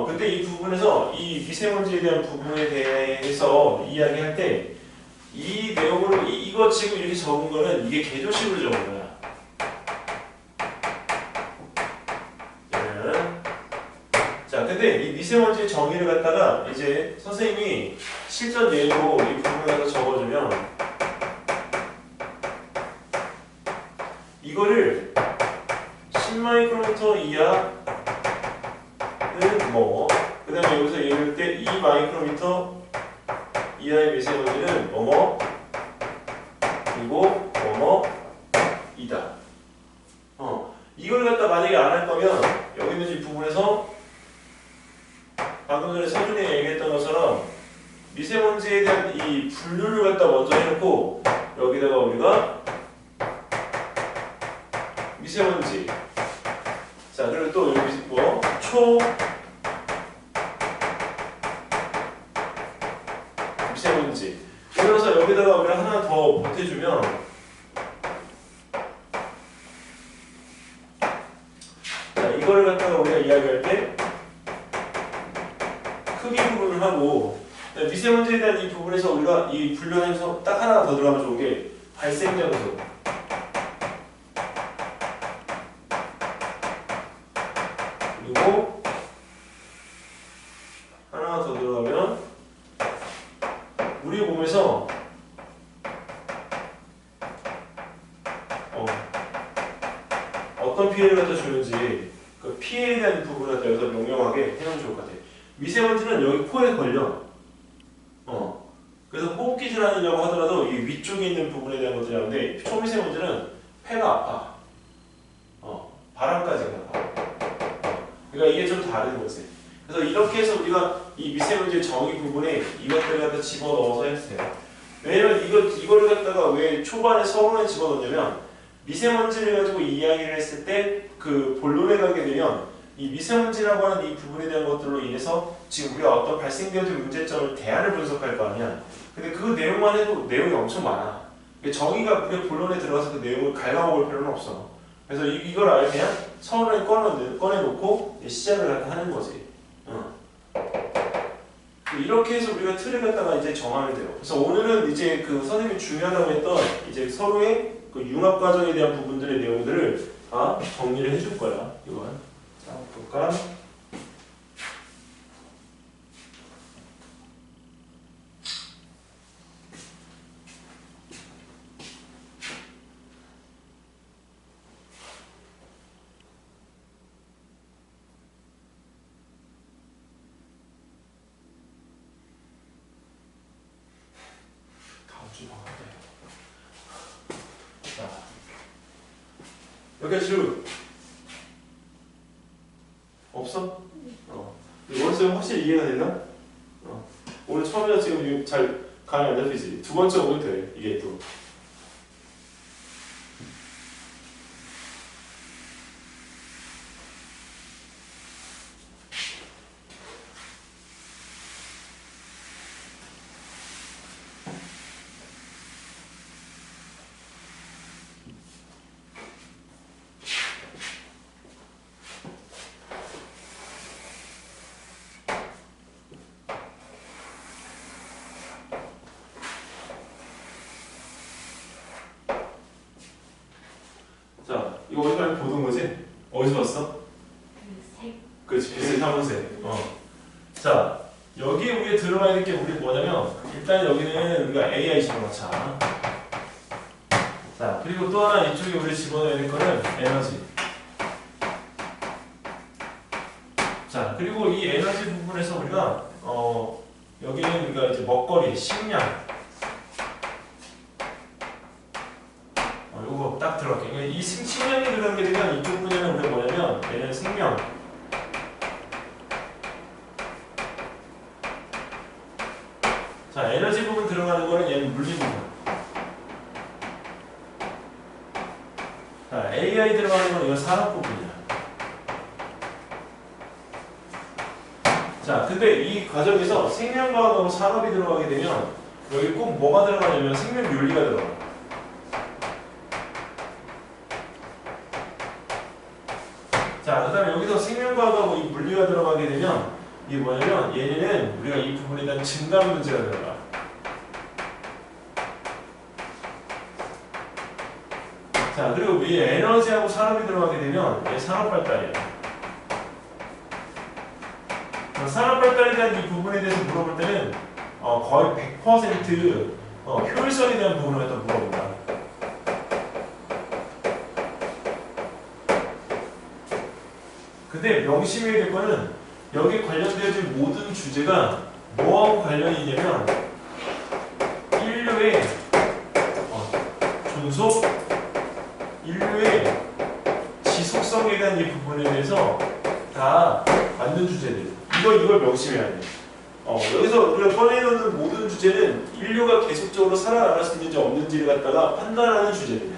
근데 이 부분에서 이 미세먼지에 대한 부분에 대해서 이야기할 때 이 내용을 이거 지금 이렇게 적은 거는 이게 개조식으로 적은 거야. 자, 근데 이 미세먼지 정의를 갖다가 이제 선생님이 실전 예로 이 부분을 갖다 적어주면 이거를 10마이크로미터 이하 뭐, 그 다음에 여기서 얘기할 때 2마이크로미터 이하의 미세먼지는 뭐뭐 그리고 뭐뭐이다. 이걸 갖다 만약에 안 할 거면 여기 있는 이 부분에서 방금 전에 서준이 얘기했던 것처럼 미세먼지에 대한 이 분류를 갖다 먼저 해놓고 여기다가 우리가 미세먼지 자 그리고 또 여기 뭐 미세먼지 그래서 여기다가 우리가 하나 더 보태주면 자 이거를 갖다가 우리가 이야기할 때 크기 부분을 하고 미세먼지에 대한 이 부분에서 우리가 이 분류해서 딱 하나 더 들어가면 좋은 게 발생 장소 그리고 하나 더 들어가면 우리 몸에서 어떤 피해를 갖다 주는지 그 피해에 대한 부분을 갖다 여기서 명명하게 해놓으면 좋을 것 같아요. 미세먼지는 여기 코에 걸려. 그래서 호흡기 질환이라고 하더라도 이 위쪽에 있는 부분에 대한 것들이 나오는데 초미세먼지는 폐가 아파. 바람까지 아파. 그러니까 이게 좀 다른 거지. 그래서 이렇게 해서 우리가 이 미세먼지 정의 부분에 이것들을 갖다 집어넣어서 했어요. 왜냐면 이거를 갖다가 왜 초반에 서론에 집어넣냐면 미세먼지를 가지고 이야기를 했을 때 그 본론에 가게 되면 이 미세먼지라고 하는 이 부분에 대한 것들로 인해서 지금 우리가 어떤 발생되어진 문제점을 대안을 분석할 거 아니야. 근데 그 내용만 해도 내용이 엄청 많아. 정의가 우리가 본론에 들어가서 그 내용을 갉아먹을 필요는 없어. 그래서 이걸 아예 그냥 서론에 꺼내놓고 시작을 하는 거지. 이렇게 해서 우리가 틀을 갖다가 이제 정하면 돼요. 그래서 오늘은 이제 그 선생님이 중요하다고 했던 이제 서로의 그 융합 과정에 대한 부분들의 내용들을 다 정리를 해줄 거야. 이건. 자, 볼까? 여기까지 질문 없어? 원쌤 확실히 이해가 되나? 오늘 처음이라 지금 잘 감이 안 잡히지? 두 번째 오면 돼. 이게 또 자, 이거 어디서 많이 보던 거지? 어디서 봤어? 색. 그렇지, 빛의 사문색. 자, 여기에 우리가 들어가야 될 게 우리 뭐냐면 일단 여기는 우리가 AI 집어넣자. 자, 그리고 또 하나 이쪽에 우리 집어넣어야 될 거는 에너지. 자, 그리고 이 에너지 부분에서 우리가 여기는 우리가 이제 먹거리, 식량. 요거 딱 들어갈게요. 그러니까 이 식량이 들어가게 되면 이쪽 분야는 우리가 뭐냐면 얘는 생명. 자, 에너지 부분 들어가는 거는 얘는 물리 부분. 자, AI 들어가는 거는 이건 산업 부분이야. 자, 근데 이 과정에서 생명과학하고 산업이 들어가게 되면 여기 꼭 뭐가 들어가냐면 생명윤리가 들어가. 자, 그 다음에 여기서 생명과학하고 이 물리가 들어가게 되면 이게 뭐냐면 얘네는 우리가 이 부분에 대한 증감 문제가 들어가. 자, 그리고 이 에너지하고 산업이 들어가게 되면 얘 산업 발달이야. 산업 발달에 대한 이 부분에 대해서 물어볼 때는 거의 100% 효율성에 대한 부분을 갖다 물어본다. 근데 명심해야 될 거는 여기 관련되어진 모든 주제가 뭐하고 관련이 있냐면 인류의 존속, 인류의 지속성에 대한 이 부분에 대해서 다 맞는 주제들. 이걸 명심해야 돼. 여기서 우리가 꺼내놓는 모든 주제는 인류가 계속적으로 살아나갈 수 있는지 없는지를 갖다가 판단하는 주제들이야.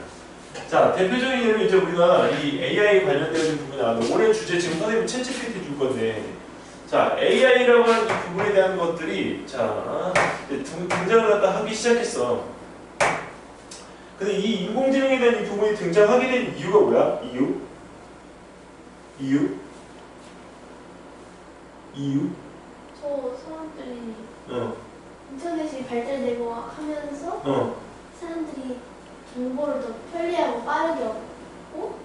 자, 대표적인 예로 이제 우리가 이 AI 관련된 부분이 나왔는데 올해 주제 지금 선생님이 챗GPT 줄 건데, 자, AI라고 하는 이 부분에 대한 것들이 자 등장을 갖다 하기 시작했어. 근데 이 인공지능에 대한 이 부분이 등장하게 된 이유가 뭐야? 이유? 저 사람들이 인터넷이 발달되고 하면서 사람들이 정보를 더 편리하고 빠르게 얻고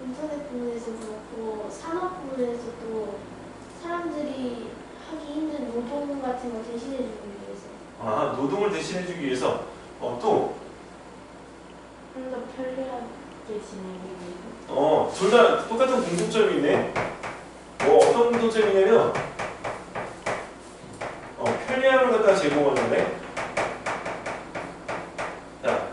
인터넷 부분에서도 그렇고 산업 부분에서도 사람들이 하기 힘든 노동 같은 걸 대신해주기 위해서 아, 노동을 대신해주기 위해서 또 좀 더 편리하게 지내기 위해서 둘 다 똑같은 공통점이 있네. 어떤 공통점이냐면 편리함을 갖다가 제공하는데, 자,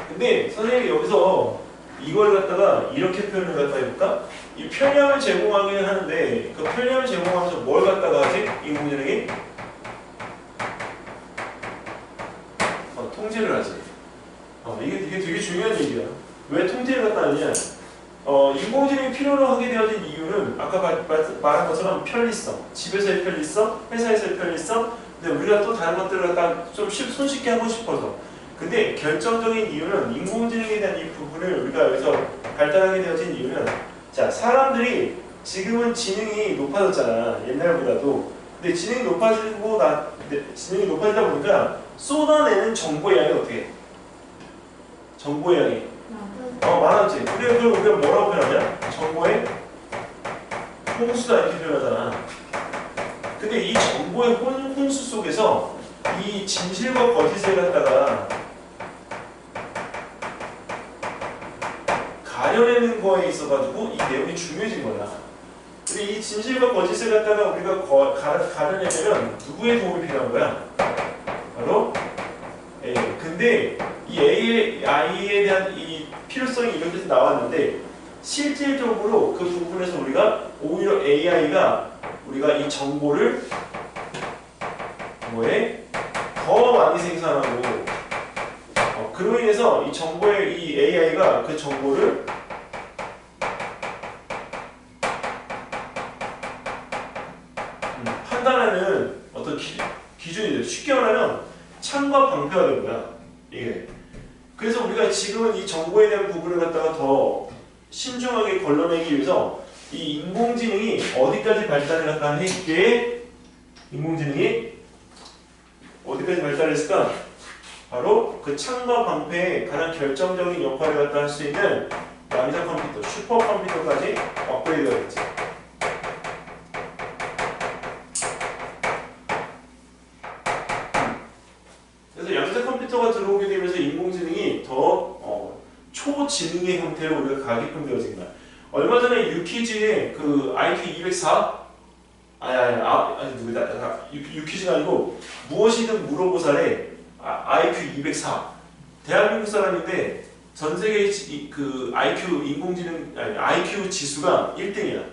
근데 선생님이 여기서 이걸 갖다가 이렇게 표현을 갖다 해볼까? 이 편리함을 제공하긴 하는데 그 편리함을 제공하면서 뭘 갖다가 하지? 인공지능이 통제를 하지. 이게 되게 중요한 얘기야. 왜 통제를 갖다 하느냐? 인공지능이 필요로 하게 되어진 이유는 아까 말한 것처럼 편리성, 집에서의 편리성, 회사에서의 편리성, 근데 우리가 또 다른 것들을 갖다 좀 손쉽게 하고 싶어서. 근데 결정적인 이유는 인공지능에 대한 이 부분을 우리가 여기서 발달하게 되어진 이유는, 자, 사람들이 지금은 지능이 높아졌잖아, 옛날보다도. 근데 지능이 높아지다 보니까 쏟아내는 정보의 양이 어떻게 해? 정보의 양이 많았지. 그래, 그럼 우리가 뭐라고 표현하냐? 정보의 홍수다 이렇게 표현하잖아. 근데 이 정보의 홍수 속에서 이 진실과 거짓을 갖다가 가려내는 거에 있어가지고 이 내용이 중요해진 거야. 근데 이 진실과 거짓을 갖다가 우리가 가려내려면 누구의 도움이 필요한 거야? 바로 AI. 근데 이 AI에 대한 이 필요성이 이렇게 나왔는데 실질적으로 그 부분에서 우리가 오히려 AI가 우리가 이 정보를 더 많이 생산하고 그로 인해서 이 정보의 이 AI가 그 정보를 판단하는 어떤 기준이 돼요. 쉽게 말하면 창과 방패가 된 거야. 이게. 그래서 우리가 지금은 이 정보에 대한 부분을 갖다가 더 신중하게 걸러내기 위해서 이 인공지능이 어디까지 발달을 갖다 했기에 인공지능이 어디까지 발달했을까? 바로 그 창과 방패의 가장 결정적인 역할을 갖다 할 수 있는 양자 컴퓨터, 슈퍼컴퓨터까지 업그레이드가 됐지. 그래서 양자 컴퓨터가 들어오게 되면서 인공지능이 더 초지능의 형태로 우리가 가게끔 되어진 거야. 얼마 전에 유퀴즈의 그 IQ 204? 아니 누구다? 유퀴즈가 아니고 무엇이든 물어보살에 IQ 204. 대한민국 사람인데 전 세계 그 IQ 인공지능 아니 IQ 지수가 1등이야.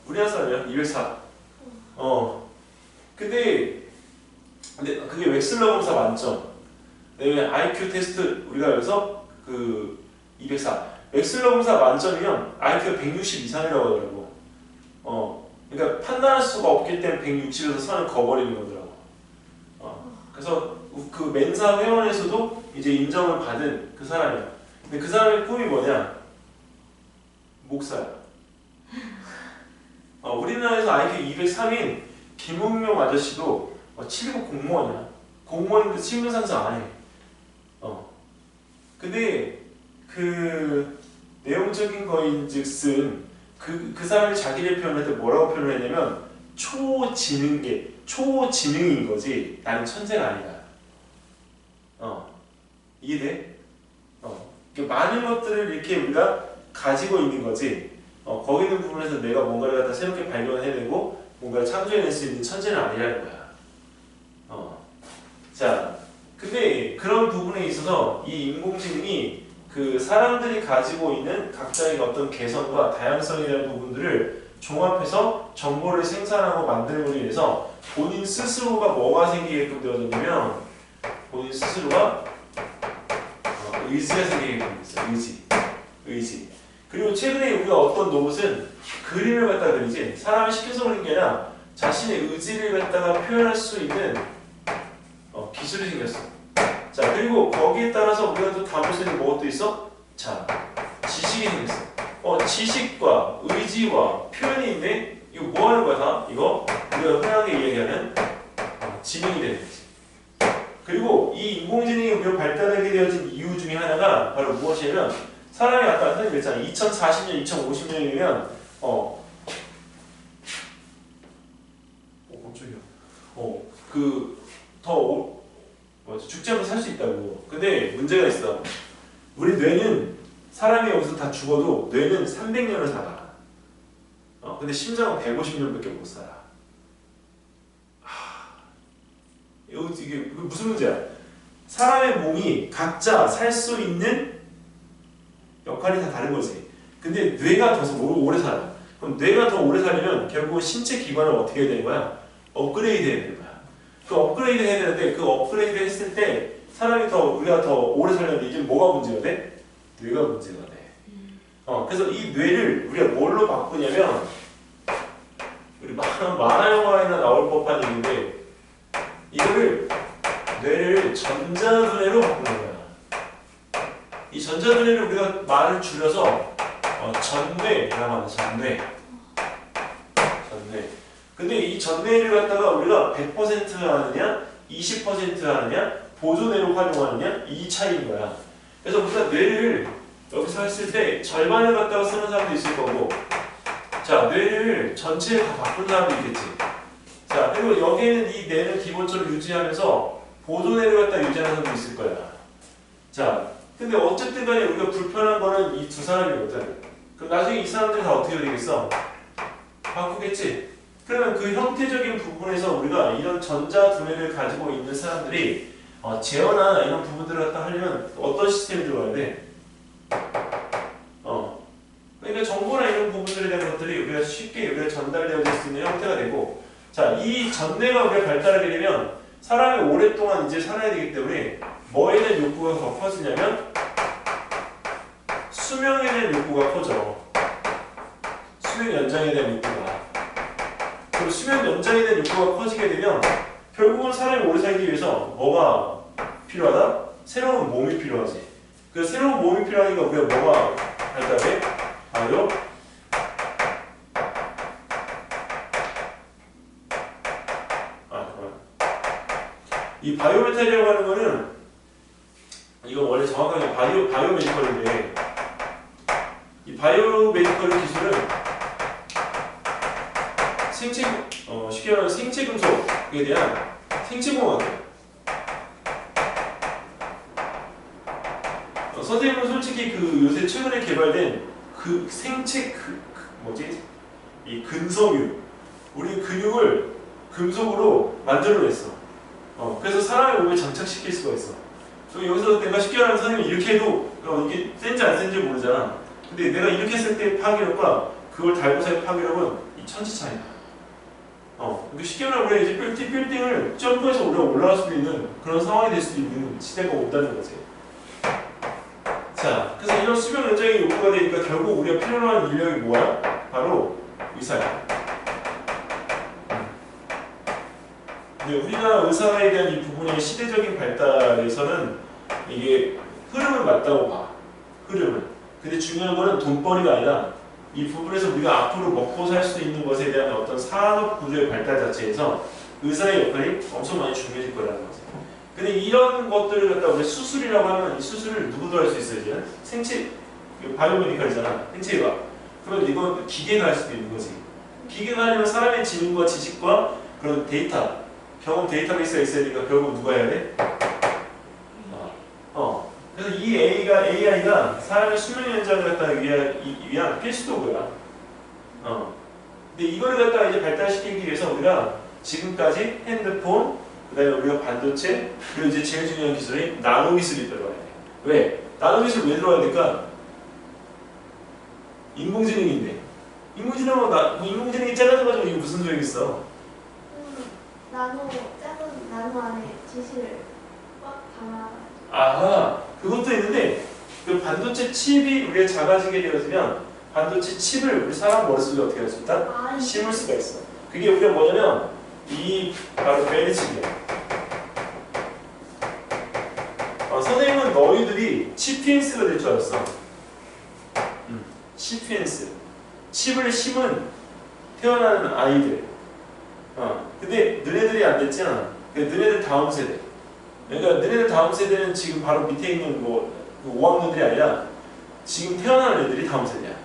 우리나라 사람이야 204. 근데 그게 웩슬러 검사 만점. 그다음에 IQ 테스트 우리가 여기서 그 204. 웩슬러 검사 만점이면 IQ가 160 이상이라고 하더라고. 그러니까 판단할 수가 없기 때문에 160에서 선을 그어버리는 거더라고. 그래서 그 멘사 회원에서도 이제 인정을 받은 그 사람이야. 근데 그 사람의 꿈이 뭐냐? 목사야. 우리나라에서 IQ 203인 김웅용 아저씨도 7급 공무원이야. 공무원인데 신분 상승 안 해. 근데 그 내용적인 거인즉슨 그 사람이 자기를 표현할 때 뭐라고 표현을 했냐면 초지능인 거지 나는 천재가 아니다. 이해돼? 많은 것들을 이렇게 우리가 가지고 있는 거지. 거기 있는 부분에서 내가 뭔가를 갖다 새롭게 발견해내고 뭔가를 창조해낼 수 있는 천재는 아니라는 거야. 자, 근데 그런 부분에 있어서 이 인공지능이 그 사람들이 가지고 있는 각자의 어떤 개성과 다양성에 대한 부분들을 종합해서 정보를 생산하고 만들기 위해서 본인 스스로가 뭐가 생기게끔 되어졌냐면 본인 스스로가 의지가 생기게끔 됐어요. 의지. 그리고 최근에 우리가 어떤 로봇은 그림을 갖다가 그리지 사람이 시켜서 그리는 게 아니라 자신의 의지를 갖다가 표현할 수 있는 기술이 생겼어. 자, 그리고 거기에 따라서 우리가 또 담을 수 있는 뭐가 또 있어? 자, 지식이 생겼어. 지식과 의지와 표현이 있네? 이거 뭐 하는 거야, 다? 이거 우리가 흔하게 이야기하는 지능이 되는 거지. 그리고 이 인공지능이 우리가 발달하게 되어진 이유 중에 하나가 바로 무엇이냐면 사람이 아까 선생님 그랬잖아. 2040년, 2050년이면 죽지 않고 살 수 있다고. 근데 문제가 있어. 우리 뇌는 사람이 여기서 다 죽어도 뇌는 300년을 살아. 근데 심장은 150년밖에 못 살아. 이게 무슨 문제야? 사람의 몸이 각자 살 수 있는 역할이 다 다른 거지. 근데 뇌가 더 오래 살아. 그럼 뇌가 더 오래 살려면 결국은 신체 기관을 어떻게 해야 되는 거야? 업그레이드 해야 되는 거야. 그 업그레이드 해야 되는데 그 업그레이드 했을 때 우리가 더 오래 살려는데 이제 뭐가 문제가 돼? 뇌가 문제가 돼. 그래서 이 뇌를 우리가 뭘로 바꾸냐면 우리 만화 영화에나 나올 법한 얘기인데 이거를 뇌를 전자두뇌로 바꾸는 거야. 이 전자두뇌를 우리가 말을 줄여서 전뇌라고 하는 전뇌. 근데 이 전뇌를 갖다가 우리가 100% 하느냐, 20% 하느냐, 보조뇌로 활용하느냐 이 차이인 거야. 그래서 우리가 뇌를 여기서 했을 때 절반을 갖다가 쓰는 사람도 있을 거고, 자 뇌를 전체를 다 바꾼 사람도 있겠지. 자 그리고 여기에는 이 뇌를 기본적으로 유지하면서 보조뇌를 갖다 유지하는 사람도 있을 거야. 자 근데 어쨌든 간에 우리가 불편한 거는 이 두 사람이거든. 그럼 나중에 이 사람들이 다 어떻게 되겠어? 바꾸겠지? 그러면 그 형태적인 부분에서 우리가 이런 전자두뇌를 가지고 있는 사람들이 제어나 이런 부분들을 갖다 하려면 어떤 시스템이 들어가야 돼? 그러니까 정보나 이런 부분들에 대한 것들이 우리가 쉽게 우리가 전달되어질 수 있는 형태가 되고, 자, 이 전뇌가 우리가 발달하게 되면 사람이 오랫동안 이제 살아야 되기 때문에 뭐에 대한 욕구가 더 커지냐면 수명에 대한 욕구가 커져. 수명 연장에 대한 욕구가. 그리고 수명 연장에 대한 욕구가 커지게 되면 결국은 사람이 오래 살기 위해서 뭐가 필요하다? 새로운 몸이 필요하지. 그 새로운 몸이 필요하니까 우리가 뭐가 발달해? 바이오 이 바이오메탈이라고 하는 거는 이거 원래 정확하게 바이오메디컬인데 이 바이오메디컬 기술은 쉽게 말하면 생체 금속에 대한 생체공학이에요. 선생님은 솔직히 그 요새 최근에 개발된 그 생체 이 근섬유 우리 근육을 금속으로 만들어냈어. 그래서 사람의 몸에 장착시킬 수가 있어. 여기서 내가 쉽게 말하면 선생님이 이렇게 해도 이게 센지 안 센지 모르잖아. 근데 내가 이렇게 했을 때 파괴력과 그걸 달고 살 파괴력은 이 천지 차이다. 그러니까 쉽게 말하면 우리가 이제 빌딩을 점프해서 우리가 올라갈 수도 있는 그런 상황이 될 수도 있는 시대가 온다는 거지. 자, 그래서 이런 수명 연장이 요구가 되니까 결국 우리가 필요로 하는 인력이 뭐야? 바로 의사야. 근데 우리나라 의사에 대한 이 부분의 시대적인 발달에서는 이게 흐름은 맞다고 봐. 흐름은. 근데 중요한 거는 돈벌이가 아니라 이 부분에서 우리가 앞으로 먹고 살 수 있는 것에 대한 어떤 산업 구조의 발달 자체에서 의사의 역할이 엄청 많이 중요해질 거라는 거지. 근데 이런 것들을 갖다 우리 수술이라고 하면 이 수술을 누구도 할 수 있어요. 이제는 생체 바이오메디컬이잖아. 생체의학. 그러면 이건 기계가 할 수도 있는 거지. 기계가 하려면 사람의 지능과 지식과 그런 데이터, 경험 데이터베이스가 있어야 되니까 결국 누가 해야 돼? 그래서 이 AI가 사람의 수명 연장을 갖다 위한 필수 도구야. 근데 이걸 갖다가 이제 발달시키기 위해서 우리가 지금까지 핸드폰, 그다음에 우리가 반도체, 그리고 이제 제일 중요한 기술이 나노 기술이 들어가야 돼. 왜? 나노 기술 왜 들어가야 될까? 인공지능인데. 인공지능이 작아져가지고 이게 무슨 소용이 있어? 작은 나노 안에 지시를 꽉 담아. 아하, 그것도 있는데 그 반도체 칩이 우리가 작아지게 되어지면 반도체 칩을 우리 사람 머릿속에 어떻게 할 수 있다? 심을 수가 있어. 그게 우리가 뭐냐면 이 바로 베리칩이야. 선생님은 너희들이 치피엔스가 될 줄 알았어. 치피엔스. 칩을 심은 태어나는 아이들. 근데 너네들이 안 됐잖아. 너네들 다음 세대. 그러니까 너네들 다음 세대는 지금 바로 밑에 있는 뭐 5학년들이 아니라 지금 태어나는 애들이 다음 세대야.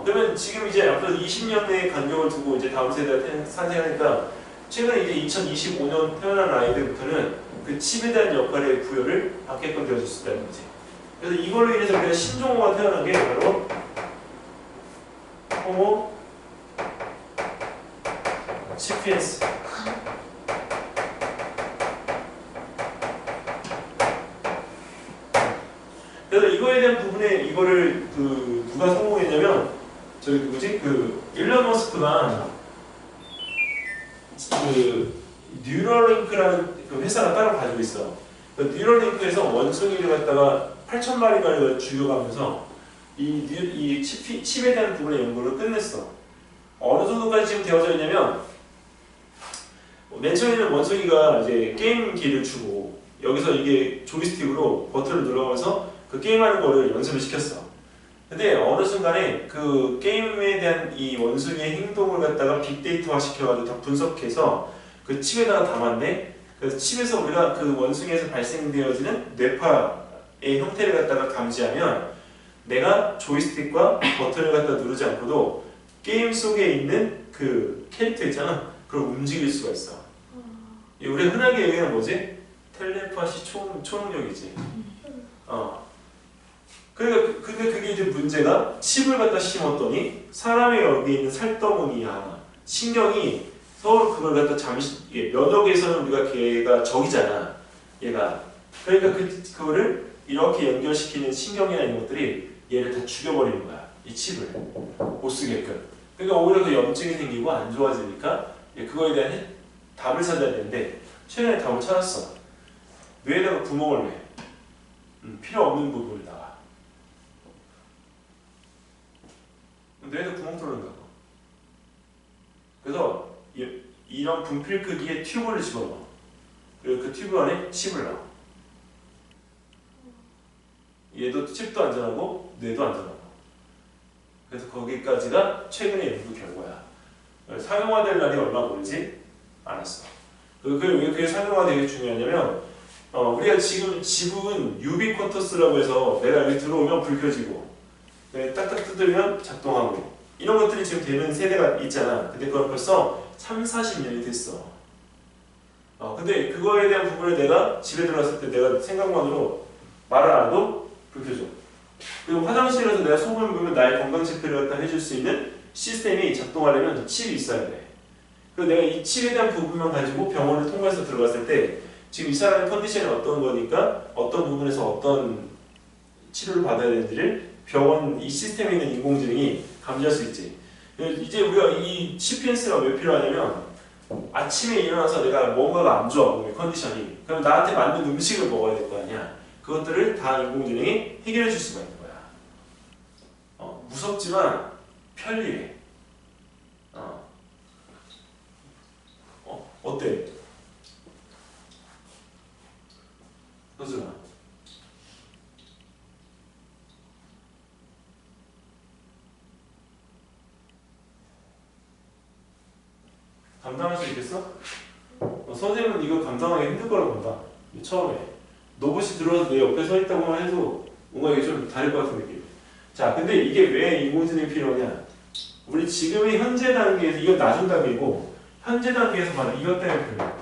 그러면 지금 이제 앞으로 20년의 간격을 두고 이제 다음 세대가 탄생하니까 최근에 이제 2025년 태어난 아이들부터는 그 칩에 대한 역할의 부여를 받게끔 되어줄 수 있다는 거지. 그래서 이걸로 인해서 우리가 신종호가 태어난 게 바로 호모 시피엔스. 그래서 이거에 대한 부분에 이거를 누가 성공했냐면 저기 누구지? 일론 머스크가 뉴럴링크라는 그 회사가 따로 가지고 있어. 그 뉴럴링크에서 원숭이를 갖다가 8,000마리를 죽여가면서 이 칩에 대한 부분의 연구를 끝냈어. 어느 정도까지 지금 되어져 있냐면 맨 처음에는 원숭이가 이제 게임기를 주고 여기서 이게 조이스틱으로 버튼을 눌러가면서 그 게임하는 거를 연습을 시켰어. 근데 어느 순간에 그 게임에 대한 이 원숭이의 행동을 갖다가 빅데이터화 시켜가지고 다 분석해서 그 칩에다가 담았네. 그래서 칩에서 우리가 그 원숭이에서 발생되어지는 뇌파의 형태를 갖다가 감지하면 내가 조이스틱과 버튼을 갖다 누르지 않고도 게임 속에 있는 그 캐릭터 있잖아. 그걸 움직일 수가 있어. 우리가 흔하게 얘기하는 뭐지? 텔레파시 초능력이지. 그러니까 근데 그게 이제 문제가 칩을 갖다 심었더니 사람의 여기 있는 살덩이야 신경이 서로 그걸 갖다 잠시 면역에서는 우리가 걔가 적이잖아. 얘가 그러니까 그거를 이렇게 연결시키는 신경이나 이런 것들이 얘를 다 죽여버리는 거야. 이 칩을 못 쓰게끔. 그러니까 오히려 더 염증이 생기고 안 좋아지니까 그거에 대한 답을 찾아야 되는데 최근에 답을 찾았어. 뇌에다가 구멍을 내. 필요 없는 부분에다가. 뇌에다 구멍 뚫는다고. 그래서 이런 분필 크기의 튜브를 집어넣어. 그리고 그 튜브 안에 칩을 넣어. 얘도 칩도 안전하고 뇌도 안전하고. 그래서 거기까지가 최근의 연구 결과야. 상용화될 날이 얼마 멀지 않았어. 왜 그게 상용화 되게 중요하냐면 우리가 지금 지붕은 유비쿼터스라고 해서 내가 여기 들어오면 불 켜지고 딱딱 뜯으면 작동하고 이런 것들이 지금 되는 세대가 있잖아. 근데 그건 벌써 3, 40년이 됐어. 근데 그거에 대한 부분을 내가 집에 들어갔을 때 내가 생각만으로 말을 안 해도 불 켜져. 그리고 화장실에서 내가 소금을 부으면 나의 건강 체크를 갖다 해줄 수 있는 시스템이 작동하려면 칩이 있어야 돼. 그리고 내가 이 칩에 대한 부분만 가지고 병원을 통과해서 들어갔을 때 지금 이 사람의 컨디션이 어떤 거니까 어떤 부분에서 어떤 치료를 받아야 되는지를 병원 이 시스템에 있는 인공지능이 감지할 수 있지. 이제 우리가 이 CPNS가 왜 필요하냐면 아침에 일어나서 내가 뭔가가 안 좋아 몸의 컨디션이 그럼 나한테 맞는 음식을 먹어야 될 거 아니야. 그것들을 다 인공지능이 해결해 줄 수가 있는 거야. 무섭지만 편리해. 어때? 서준아. 감당할 수 있겠어? 선생님은 이거 감당하기 힘들 거라고 본다. 처음에. 로봇이 들어와서 내 옆에 서 있다고만 해도 뭔가 이게 좀 다를 것 같은 느낌. 자, 근데 이게 왜 인공지능이 필요하냐? 우리 지금의 현재 단계에서, 이건 나중 단계고, 현재 단계에서 바로 이것 때문에 필요해.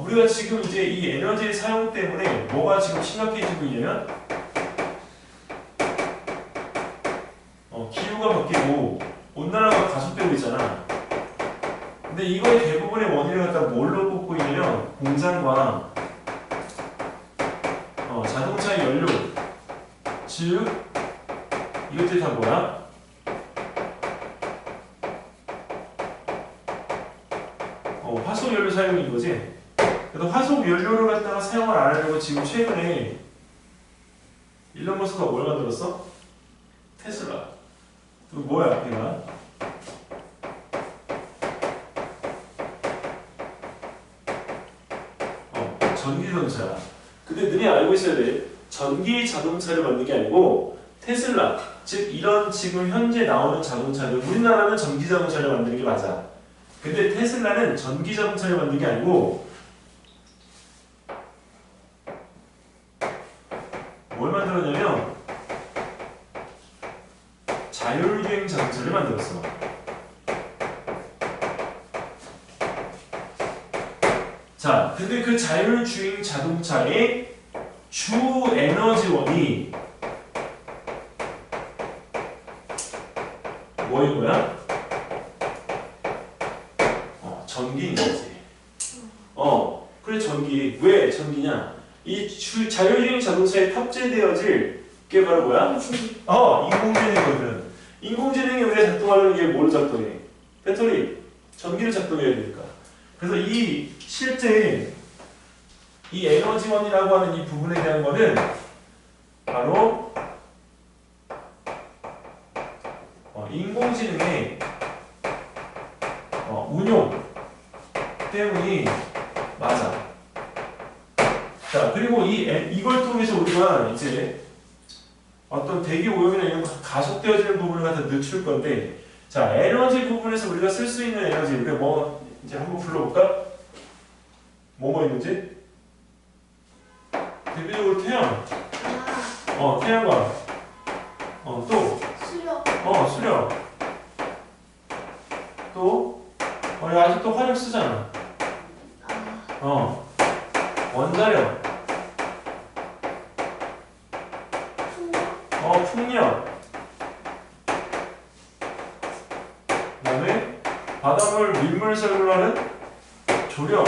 우리가 지금 이제 이 에너지 사용 때문에 뭐가 지금 심각해지고 있냐면, 기후가 바뀌고, 온난화가 가속되고 있잖아. 근데 이거의 대부분의 원인을 갖다 뭘로 꼽고 있냐면, 공장과 자동차의 연료, 즉 이것들이 다 뭐야? 화석 연료 사용인 거지. 그래서 화석 연료를 갖다가 사용을 안 하려고 지금 최근에 일론 머스크가 뭘 만들었어? 테슬라. 그 뭐야, 걔가? 전기자동차. 근데 너네 알고 있어야 돼. 전기 자동차를 만든 게 아니고 테슬라, 즉 이런 지금 현재 나오는 자동차들, 우리나라는 전기 자동차를 만드는 게 맞아. 근데 테슬라는 전기 자동차를 만든 게 아니고 뭘 만들었냐면 자율주행 자동차를 만들었어. 자, 근데 그 자율주행 자동차의 주 에너지원이 뭐인 거야? 전기인 거지. 그래, 전기. 왜 전기냐? 이 자율주행 자동차에 탑재되어질 게 바로 뭐야? 인공지능이거든. 인공지능이 우리가 작동하려면 이게 뭘 작동해? 배터리, 전기를 작동해야 되니까. 그래서 이 실제 이 에너지원이라고 하는 이 부분에 대한 거는 바로 인공지능의 운용 때문이 맞아. 자, 그리고 이걸 통해서 우리가 이제 어떤 대기 오염이나 이런 거 가속되어지는 부분을 갖다 늦출 건데, 자, 에너지 부분에서 우리가 쓸 수 있는 에너지, 우리가 뭐 이제 한번 불러볼까? 뭐뭐 있는지? 대표적으로 태양. 태양광. 또 수력. 또 아직도 화력 쓰잖아. 원자력. 풍력. 그다음에 바닷물 민물 설물하는 조력.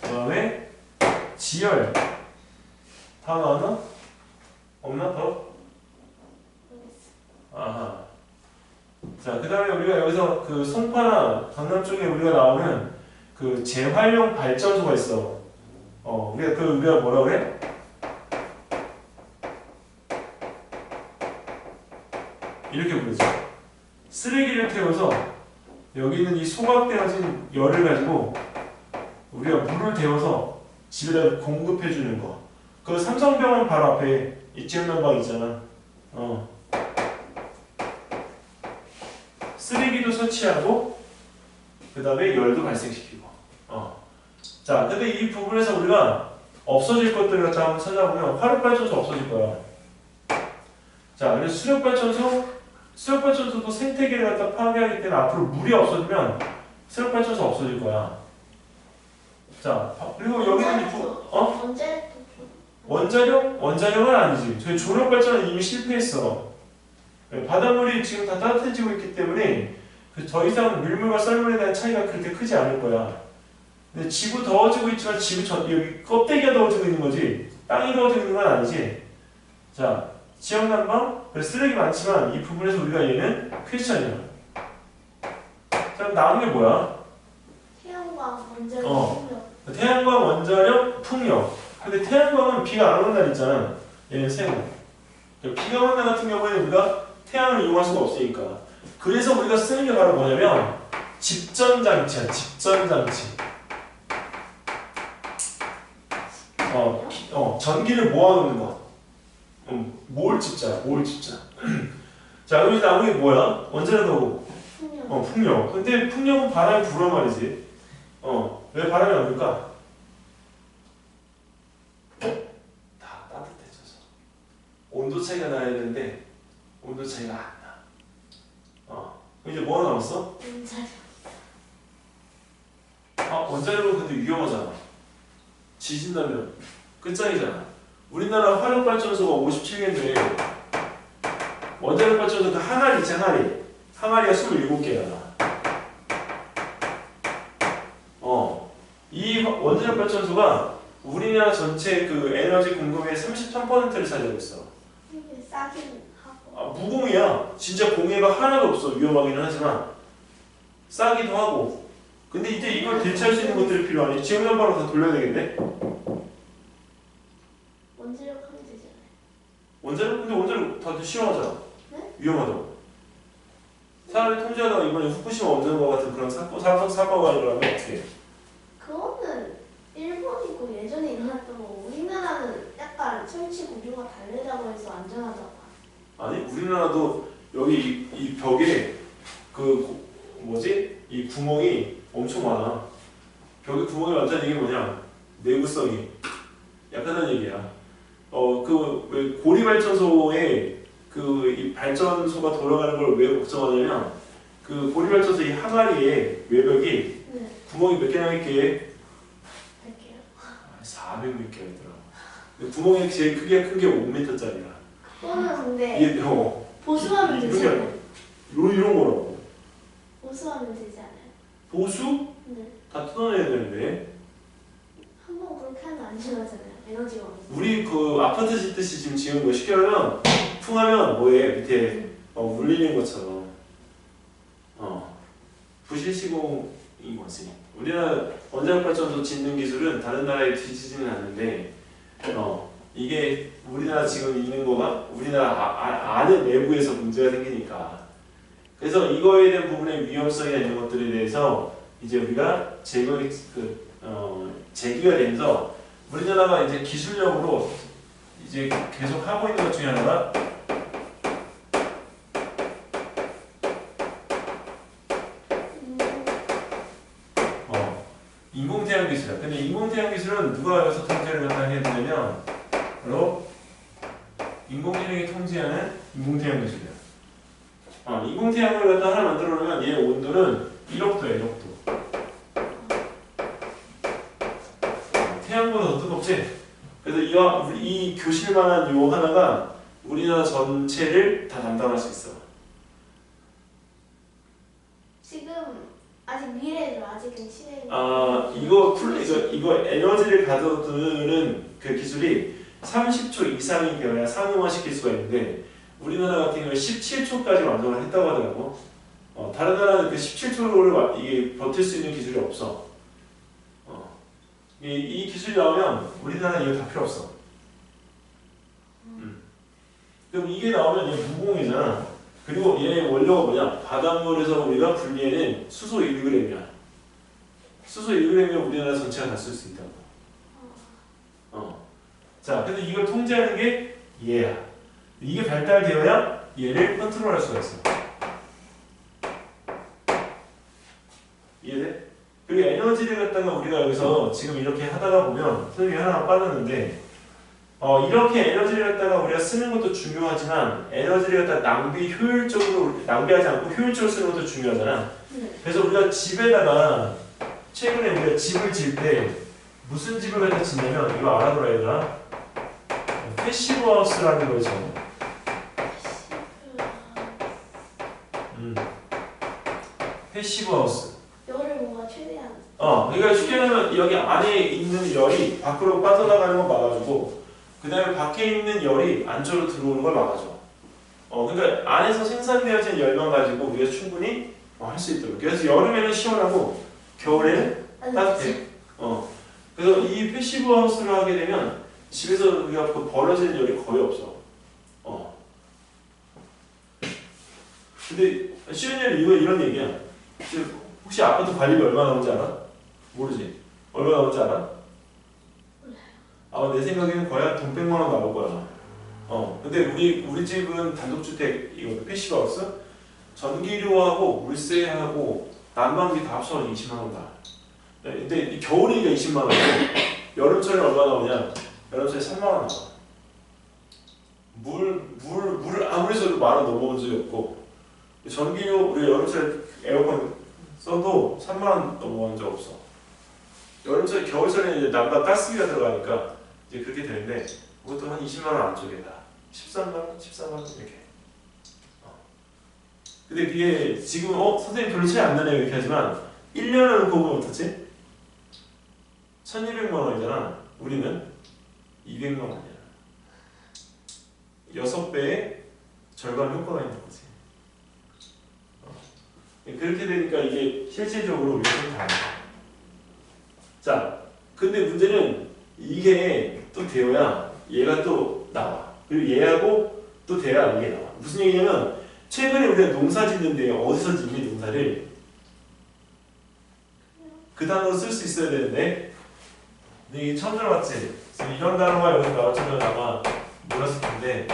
그다음에 지열. 다 나왔나? 없나 더? 아하. 자, 그 다음에 우리가 여기서 그 송파나 강남 쪽에 우리가 나오는 그 재활용 발전소가 있어. 우리가 뭐라 그래? 이렇게 부르죠. 쓰레기를 태워서 여기는 이 소각되어진 열을 가지고 우리가 물을 데워서 집에다 공급해 주는 거. 그 삼성병원 바로 앞에 이 지역난방 있잖아. 쓰레기도 설치하고 그 다음에 열도 발생시키고. 자, 근데 이 부분에서 우리가 없어질 것들을 갖다 한번 찾아보면 화력발전소 없어질 거야. 자, 그래서 수력발전소도 생태계를 갖다 파괴하기 때문에 앞으로 물이 없어지면 수력발전소 없어질 거야. 자, 그리고 여기는 원자력? 원자력은 아니지. 저희 조력발전은 이미 실패했어. 바닷물이 지금 다 따뜻해지고 있기 때문에 더 이상 밀물과 썰물에 대한 차이가 그렇게 크지 않을 거야. 근데 지구 더워지고 있지만 여기 껍데기가 더워지고 있는 거지 땅이 더워지고 있는 건 아니지. 자, 지역난방? 쓰레기 많지만 이 부분에서 우리가 얘는 퀘스천이야. 자, 그럼 남은 게 뭐야? 태양광, 원자력, 풍력. 태양광, 원자력, 풍력. 근데 태양광은 비가 안 오는 날 있잖아. 얘는 세모. 비가 오는 날 같은 경우에는 우리가 태양을 이용할 수가 없으니까. 그래서 우리가 쓰는 게 바로 뭐냐면 집전장치야. 집전장치. 전기를 모아놓는 거. 모을 집자야. 모을 집자. 자, 그럼 남은 게 뭐야? 원자력하고 풍력. 풍력. 근데 풍력은 바람이 불어 말이지. 왜 바람이 안 불까? 다 따뜻해져서. 온도 차이가 나야 되는데 온도 차이가 안 나. 그럼 이제 뭐가 남았어? 원자력. 원자력은 근데 위험하잖아. 지진 나면 끝장이잖아. 우리나라 화력발전소가 57개인데 원자력발전소 그 항아리 있지, 항아리. 항아리가 27개야. 이 원자력발전소가 우리나라 전체 그 에너지 공급의 33%를 차지하고 있어. 이게 싸긴 하고. 무공해야. 진짜 공해가 하나도 없어. 위험하기는 하지만 싸기도 하고. 근데 이제 이걸 대체할 수 있는 것들이 필요하니 지역난방으로 다 돌려야 되겠네. 원자력 하면 되잖아요. 근데 원자력 다들 싫어하잖아. 네? 위험하다고. 사람이 통제하다가 이번에 후쿠시마 원전과 같은 그런 사고가 일어나면 어떻게 해? 그거는 일본이고 예전에 일어났던 거고 우리나라는 약간 설치 구조가 다르다고 해서 안전하다고. 아니, 우리나라도 여기 이 벽에 이 구멍이 엄청 많아. 벽에 구멍이 많다는 얘기는 뭐냐? 내구성이 약하다는 얘기야. 왜 고리발전소에 이 발전소가 돌아가는 걸 왜 걱정하냐면 그 고리발전소 이 항아리에 외벽이 네. 구멍이 몇 개나 있게? 100개요. 400몇 개가 있더라고. 구멍이 제일 크게 큰 게 5m짜리야. 그거는 근데 이게 보수하면 되지 않아요? 이런 거라고. 보수하면 되지 않아요? 보수? 네. 다 뜯어내야 되는데. 한번 그렇게 하면 안전하잖아요. 에너지가 없어서. 우리 그 아파트 짓듯이 지금 지은 거 쉽게 하면 풍하면 뭐해? 밑에 울리는 것처럼. 부실 시공인 거지. 우리나라 원자력발전소 짓는 기술은 다른 나라에 뒤지지는 않는데 이게 우리나라 지금 있는 거가 우리나라 안에 내부에서 문제가 생기니까. 그래서 이거에 대한 부분의 위험성이나 이런 것들에 대해서 이제 우리가 제기가 되면서 우리나라가 이제 기술력으로 이제 계속 하고 있는 것 중에 하나가 인공태양 기술이야. 근데 인공태양 기술은 누가 여기서 통제를 해야 되냐면 바로 인공지능이 통제하는 인공태양 기술이야. 인공태양을 갖다 하나 만들어 놓으면 얘 온도는 1억도야, 1억도. 태양보다 더 뜨겁지? 그래서 이 교실만한 요 하나가 우리나라 전체를 다 담당할 수 있어. 지금 아직 미래죠. 아직은 실행. 이거 에너지를 가져두는 그 기술이 30초 이상이 되어야 상용화시킬 수가 있는데 우리나라 같은 경우는 17초까지 완성을 했다고 하더라고. 다른 나라는 그 17초를 이게 버틸 수 있는 기술이 없어. 이 기술이 나오면 우리나라는 이거 다 필요 없어. 그럼 이게 나오면 얘 무공해잖아. 그리고 얘의 원료가 뭐냐? 바닷물에서 우리가 분리해낸 수소 1g이야. 수소 1g이면 우리나라 전체가 다 쓸 수 있다고. 자, 근데 이걸 통제하는 게 얘야. 이게 발달되어야 얘를 컨트롤할 수가 있어. 이해돼? 그리고 에너지를 갖다가 우리가 여기서 지금 이렇게 하다가 보면 선생님이 하나 빠졌는데 이렇게 에너지를 갖다가 우리가 쓰는 것도 중요하지만 에너지를 갖다 낭비하지 않고 효율적으로 쓰는 것도 중요하잖아. 그래서 우리가 집에다가 최근에 우리가 집을 지을 때 무슨 집을 갖다 짓냐면 이거 알아둬라 얘들아. 패시브 하우스라는 거죠. 패시브 하우스. 열을 뭔가 최대한. 그러니까 쉽게 말하면 여기 안에 있는 열이 밖으로 빠져나가는 걸 막아주고, 그 다음에 밖에 있는 열이 안쪽으로 들어오는 걸 막아줘. 그러니까 안에서 생산되어진 열만 가지고 우리가 충분히 할 수 있도록. 그래서 여름에는 시원하고 겨울에는 따뜻해. 그래서 이 패시브 하우스를 하게 되면 집에서 우리가 벌어지는 열이 거의 없어. 근데 쉬운 열이 이런 얘기야. 혹시 아파트 관리비 얼마 나오는지 알아? 모르지? 얼마 나오는지 알아? 내 생각에는 거의 한 돈 100만 원 나올 거야. 근데 우리 집은 단독주택 이거 패시브 하우스 전기료하고 물세하고 난방비 다 합쳐서 20만 원 나. 근데 겨울이니까 20만 원이고 여름철에 얼마 나오냐? 여름철에 3만 원 나와. 물을 아무리 써도 10,000원 넘어온 적이 없고 전기료 우리 여름철에 에어컨 써도 3만 원 넘어간 적 없어. 여름철에 겨울철에는 이제 난방 가스비가 들어가니까 이제 그렇게 되는데 그것도 한 20만 원 안쪽에다 13만 원, 14만 원 이렇게. 근데 그게 지금 선생님 별로 차이 안 나네요 이렇게 하지만 1년을 놓고 보면 어떻지? 1,200만 원이잖아. 우리는 200만 원이야. 6배의 절반 효과가 있는 거지. 그렇게 되니까 이게 실질적으로 우리가 좀 다르다. 자, 근데 문제는 이게 또 되어야 얘가 또 나와. 그리고 얘하고 또 돼야 이게 나와. 무슨 얘기냐면 최근에 우리가 농사 짓는데 어디서 짓니 농사를? 그 단어로 쓸 수 있어야 되는데 근데 이게 처음 들어봤지? 그래서 이런 단어가 여기 나왔으면 아마 몰랐을 텐데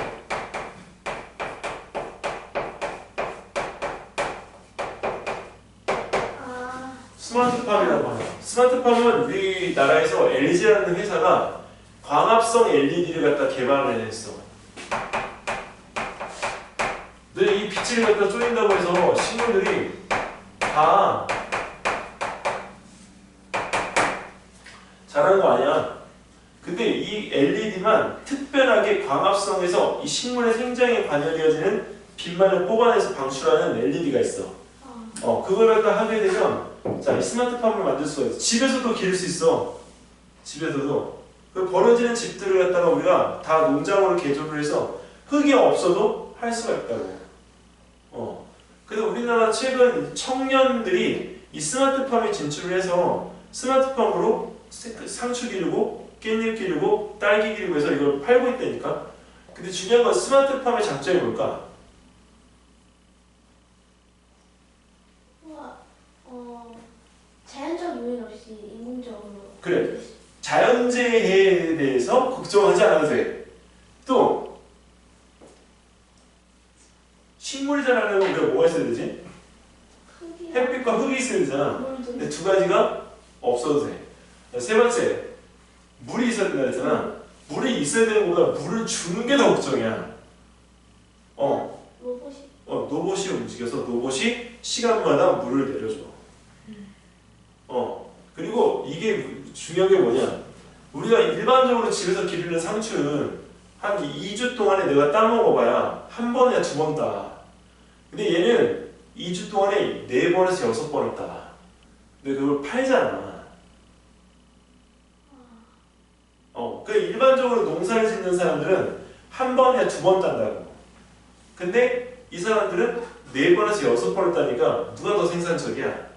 스마트팜이라고 하죠. 스마트팜은 우리나라에서 LG라는 회사가 광합성 LED를 갖다 개발을 해냈어. 근데 이 빛을 갖다 쪼인다고 해서 식물들이 다 잘하는 거 아니야. 근데 이 LED만 특별하게 광합성에서 이 식물의 생장에 관여되어지는 빛만을 뽑아내서 방출하는 LED가 있어. 그걸 갖다 하게 되면 자, 이 스마트팜을 만들 수가 있어. 집에서도 기를 수 있어. 집에서도. 그 버려지는 집들을 갖다가 우리가 다 농장으로 개조를 해서 흙이 없어도 할 수가 있다고. 그래서 우리나라 최근 청년들이 이 스마트팜에 진출을 해서 스마트팜으로 상추 기르고 깻잎 기르고 딸기 기르고 해서 이걸 팔고 있다니까. 근데 중요한 건 스마트팜의 장점이 뭘까? 자연적 요인 없이 인공적으로. 그래. 자연재해에 대해서 걱정하지 않아도 돼. 또 식물이 자라려면 우리가 뭐가 있어야 되지? 햇빛과 흙이 있어야 되잖아. 근데 두 가지가 없어도 돼. 세 번째, 물이 있어야 된다 했잖아. 물이 있어야 되는 것보다 물을 주는 게 더 걱정이야. 로봇이 움직여서 로봇이 시간마다 물을 내려줘. 그리고 이게 중요한 게 뭐냐? 우리가 일반적으로 집에서 기르는 상추는 한 2주 동안에 내가 따먹어봐야 한 번이나 2번 따. 근데 얘는 2주 동안에 4번에서 6번을 따. 근데 그걸 팔잖아. 그 일반적으로 농사를 짓는 사람들은 한 번이나 2번 딴다고. 근데 이 사람들은 4번에서 6번을 따니까 누가 더 생산적이야?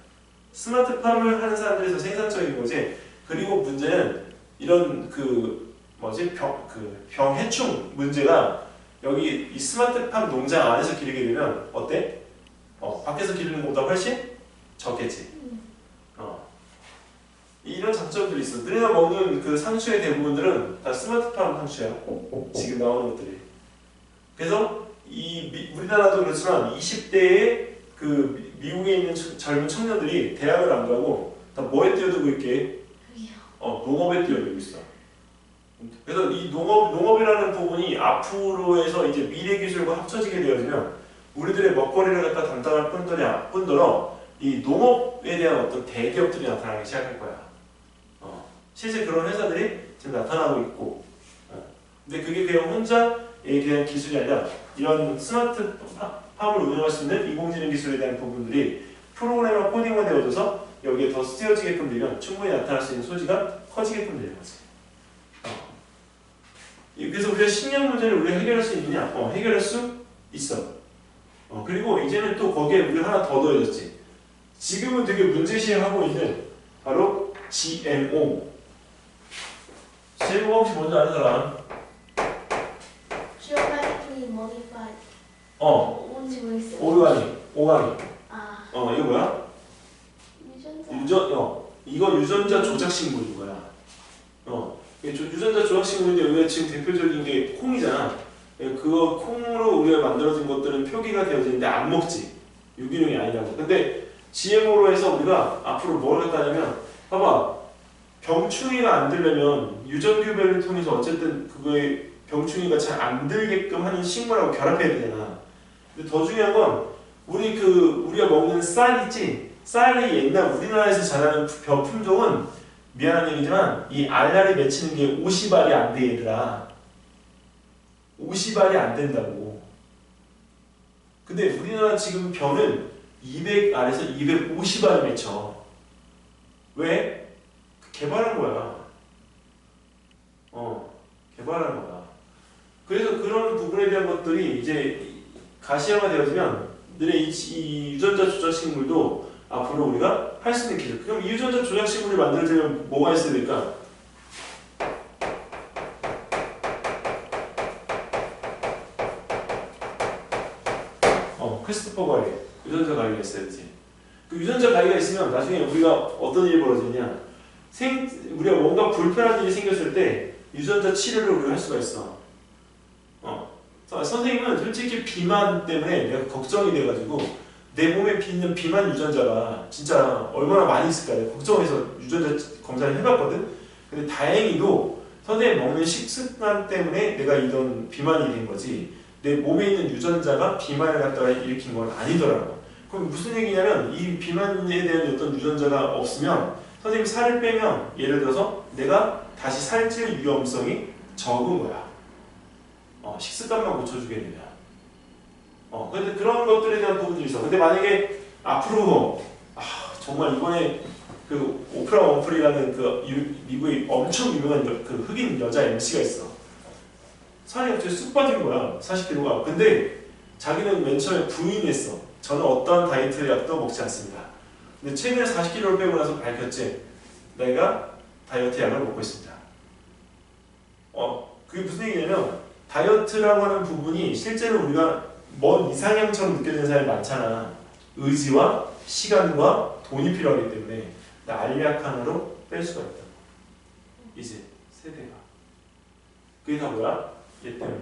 스마트팜을 하는 사람들이 더 생산적인 거지. 그리고 문제는 이런 병해충 문제가 여기 이 스마트팜 농장 안에서 기르게 되면 어때? 밖에서 기르는 것보다 훨씬 적겠지. 이런 장점들이 있어. 너희가 먹는 그 상추의 대부분들은 다 스마트팜 상추야. 지금 나오는 것들이. 그래서 우리나라도 그렇지만 20대의 그 미국에 있는 젊은 청년들이 대학을 안 가고 다 뭐에 뛰어들고 있게? 농업에 뛰어들고 있어. 그래서 이 농업이라는 부분이 앞으로에서 이제 미래 기술과 합쳐지게 되어지면 우리들의 먹거리를 갖다 담당할 뿐더러 이 농업에 대한 어떤 대기업들이 나타나기 시작할 거야. 실제 그런 회사들이 지금 나타나고 있고. 근데 그게 그냥 혼자에 대한 기술이 아니라 이런 스마트 팜을 운영할 수 있는 인공지능 기술에 대한 부분들이 프로그램과 코딩화 되어져서 여기에 더 쓰여지게끔 되면 충분히 나타날 수 있는 소지가 커지게끔 되는 거지. 그래서 우리가 식량 문제를 우리가 해결할 수 있느냐? 해결할 수 있어. 그리고 이제는 또 거기에 우리가 하나 더 더해졌지. 지금은 되게 문제시하고 있는 바로 GMO. GMO 혹시 뭔지 아는 사람? Genetically modified. 뭔지 모르겠어요. 오가닉. 이거 뭐야? 유전자. 이거 유전자 조작 식물인 거야. 유전자 조작 식물인데 우리가 지금 대표적인 게 콩이잖아. 그거 콩으로 우리가 만들어진 것들은 표기가 되어지는데 안 먹지. 유기농이 아니라고. 근데 GMO로 해서 우리가 앞으로 뭘 갖다냐면 봐봐. 병충해가 안 들려면 유전규별을 통해서 어쨌든 그거에 병충해가 잘 안 들게끔 하는 식물하고 결합해야 되잖아. 근데 더 중요한 건 우리가 먹는 쌀 있지? 쌀이 옛날 우리나라에서 자라는 벼 품종은 미안한 얘기지만 이 알알이 맺히는 게 50알이 안 돼 얘들아. 50알이 안 된다고. 근데 우리나라 지금 벼는 200알에서 250알이 맺혀. 왜? 개발한 거야. 개발한 거야. 그래서 그런 부분에 대한 것들이 이제 가시화가 되어지면 너네 이 유전자 조작 식물도 앞으로 우리가 할 수 있는 기술. 그럼 이 유전자 조작 식물이 만들어지면 뭐가 있어야 될까? 크리스토퍼 가리, 유전자 가리가 있어야지. 그 유전자 가리가 있으면 나중에 우리가 어떤 일이 벌어지냐? 우리가 뭔가 불편한 일이 생겼을 때 유전자 치료를 우리가 할 수가 있어. 선생님은 솔직히 비만 때문에 내가 걱정이 돼가지고 내 몸에 있는 비만 유전자가 진짜 얼마나 많이 있을까 내가 걱정해서 유전자 검사를 해봤거든. 근데 다행히도 선생님 먹는 식습관 때문에 내가 이런 비만이 된 거지 내 몸에 있는 유전자가 비만을 갖다가 일으킨 건 아니더라고. 그럼 무슨 얘기냐면 이 비만에 대한 어떤 유전자가 없으면 선생님이 살을 빼면 예를 들어서 내가 다시 살찔 위험성이 적은 거야. 식습관만 고쳐주게 되면. 근데 그런 것들에 대한 부분들이 있어. 근데 만약에 앞으로 정말 이번에 그 오프라 윈프리라는 그 미국의 엄청 유명한 그 흑인 여자 MC가 있어. 살이 갑자기 쑥 빠진 거야. 40kg가. 근데 자기는 맨 처음에 부인했어. 저는 어떠한 다이어트 약도 먹지 않습니다. 근데 최근에 40kg를 빼고 나서 밝혔지. 내가 다이어트 약을 먹고 있습니다. 그게 무슨 얘기냐면 다이어트라고 하는 부분이 실제로 우리가 먼 이상향처럼 느껴지는 사람이 많잖아. 의지와 시간과 돈이 필요하기 때문에 알약 하나로 뺄 수가 있다. 이제 세대가. 그게 다 뭐야? 얘 때문에.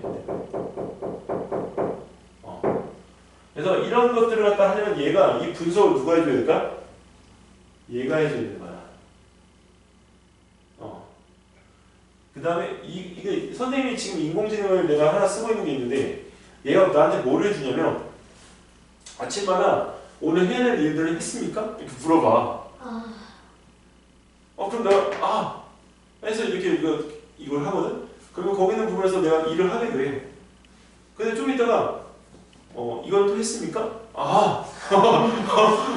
그래서 이런 것들을 갖다 하려면 얘가 이 분석을 누가 해줘야 될까? 얘가 해줘야 되는 거야. 그 다음에 이게 선생님이 지금 인공지능을 내가 하나 쓰고 있는 게 있는데 얘가 나한테 뭘 해주냐면 아침마다 오늘 해야 될 일들을 했습니까? 이렇게 물어봐. 그럼 내가 해서 이렇게 이걸 하거든? 그러면 거기 있는 부분에서 내가 일을 하게 돼. 근데 좀 이따가 이건 또 했습니까?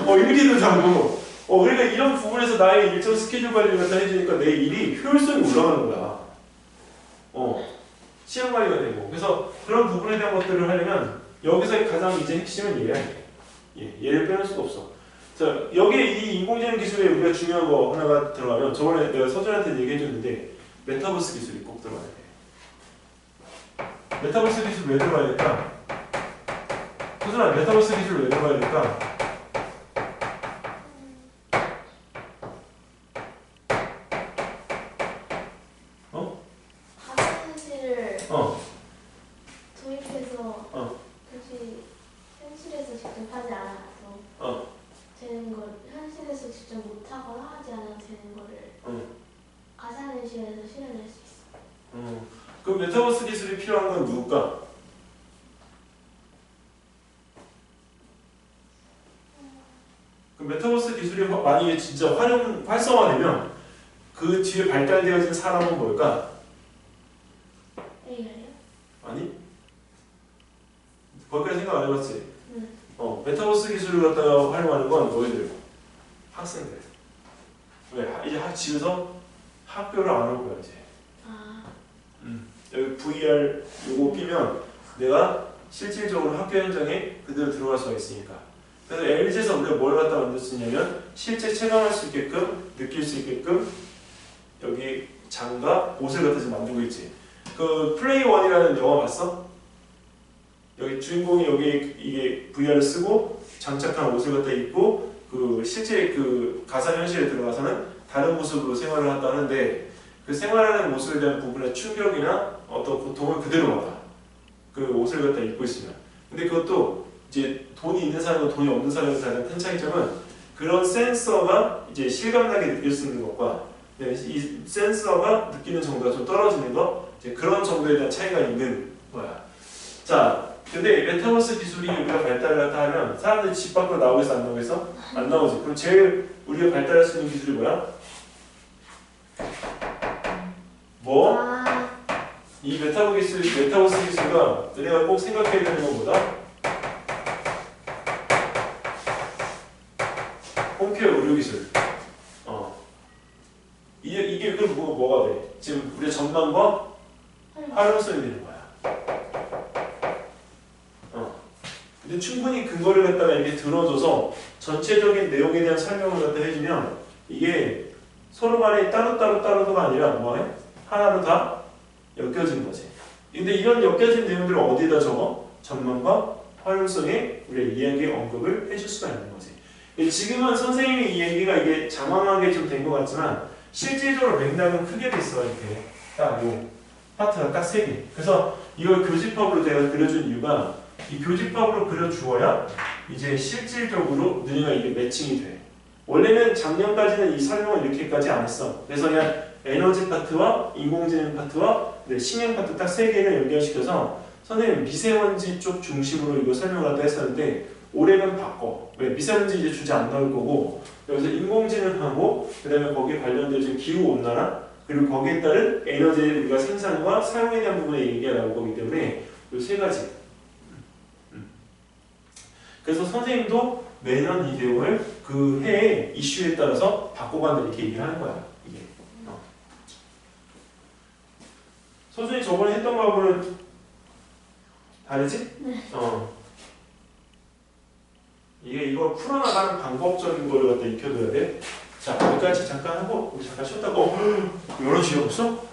이렇게 된다고. 그러니까 이런 부분에서 나의 일정 스케줄 관리를 갖다 해주니까 내 일이 효율성이 올라가는 거야. 시간 관리가 되고. 그래서 그런 부분에 대한 것들을 하려면 여기서의 가장 이제 핵심은 얘야. 얘를 빼놓을 수가 없어. 자, 여기에 이 인공지능 기술에 우리가 중요한 거 하나가 들어가면 저번에 내가 서준한테 얘기해줬는데 메타버스 기술이 꼭 들어가야 돼. 메타버스 기술 왜 들어가야 될까? 소준아, 메타버스 기술 왜 들어가야 될까? 가상현실을 어. 도입해서 어. 굳이 현실에서 직접 하지 않아도 어. 되는 걸 현실에서 직접 못하거나 하지 않아도 되는 거를 가상현실에서 실현할 수 있어. 그럼 메타버스 기술이 필요한 건 누굴까? 그 메타버스 기술이 만약에 진짜 활성화되면 그 뒤에 발달되어진 사람은 뭘까? AI요? 아니? 거기까지 생각 안 해봤지? 응. 메타버스 기술을 갖다가 활용하는 건 너희들 학생들. 왜? 이제 집에서 학교를 안 올 거야 이제. 여기 VR 요거 끼면 내가 실질적으로 학교 현장에 그대로 들어갈 수가 있으니까. 그래서 LG에서 우리가 뭘 갖다 만들었냐면 실제 체감할 수 있게끔 느낄 수 있게끔 여기 장과 옷을 갖다 지금 만들고 있지. 그 플레이 원이라는 영화 봤어? 여기 주인공이 여기 이게 VR을 쓰고 장착한 옷을 갖다 입고 그 실제 그 가상 현실에 들어가서는 다른 모습으로 생활을 한다 하는데 그 생활하는 모습에 대한 부분의 충격이나 어떤 고통을 그대로 받아. 그 옷을 갖다 입고 있으면. 근데 그것도 이제 돈이 있는 사람과 돈이 없는 사람의 가장 큰 차이점은 그런 센서가 이제 실감나게 느낄 수 있는 것과 이 센서가 느끼는 정도가 좀 떨어지는 거 이제 그런 정도에 대한 차이가 있는 거야. 자, 근데 메타버스 기술이 우리가 발달을 하면 사람들이 집 밖으로 나오겠어 안 나오겠어? 안 나오지. 그럼 제일 우리가 발달할 수 있는 기술이 뭐야? 뭐? 이 메타버스 기술과 너네가 꼭 생각해야 되는 건 뭐다? 홈케어 의료 기술. 이게 그럼 뭐가 돼? 지금 우리의 전망과 활용성이 되는 거야. 근데 충분히 근거를 갖다가 이렇게 들어줘서 전체적인 내용에 대한 설명을 갖다 해주면 이게 서로 간에 따로가 아니라 뭐해? 하나로 다 엮여지는 거지. 근데 이런 엮여진 내용들을 어디다 적어? 전망과 활용성에 우리가 이야기의 언급을 해줄 수가 있는 거지. 지금은 선생님이 이 얘기가 이게 장황하게 좀 된 것 같지만 실질적으로 맥락은 크게 돼 있어. 이렇게 딱 요 파트가 딱 3개. 그래서 이걸 교집합으로 제가 그려준 이유가 이 교집합으로 그려주어야 이제 실질적으로 너네가 이게 매칭이 돼. 원래는 작년까지는 이 설명을 이렇게까지 안 했어. 그래서 그냥 에너지 파트와 인공지능 파트와 식량 파트 딱 3개를 연결시켜서 선생님 미세먼지 쪽 중심으로 이거 설명을 갖다 했었는데 올해는 바꿔. 왜? 미세먼지 이제 주제 안 나올 거고 여기서 인공지능하고 그 다음에 거기에 관련된 기후온난화 그리고 거기에 따른 에너지 우리가 생산과 사용에 대한 부분에 얘기가 나올 거기 때문에 이 3가지. 그래서 선생님도 매년 이 내용을 그 해의 이슈에 따라서 바꿔가는 이렇게 얘기를 하는 거야. 이게. 소준이 저번에 했던 거하고는 다르지? 네. 이걸 풀어나가는 방법적인 거를 갖다 익혀둬야 돼. 자, 여기까지 잠깐 하고 우리 잠깐 쉬었다가 이런 지역 없어?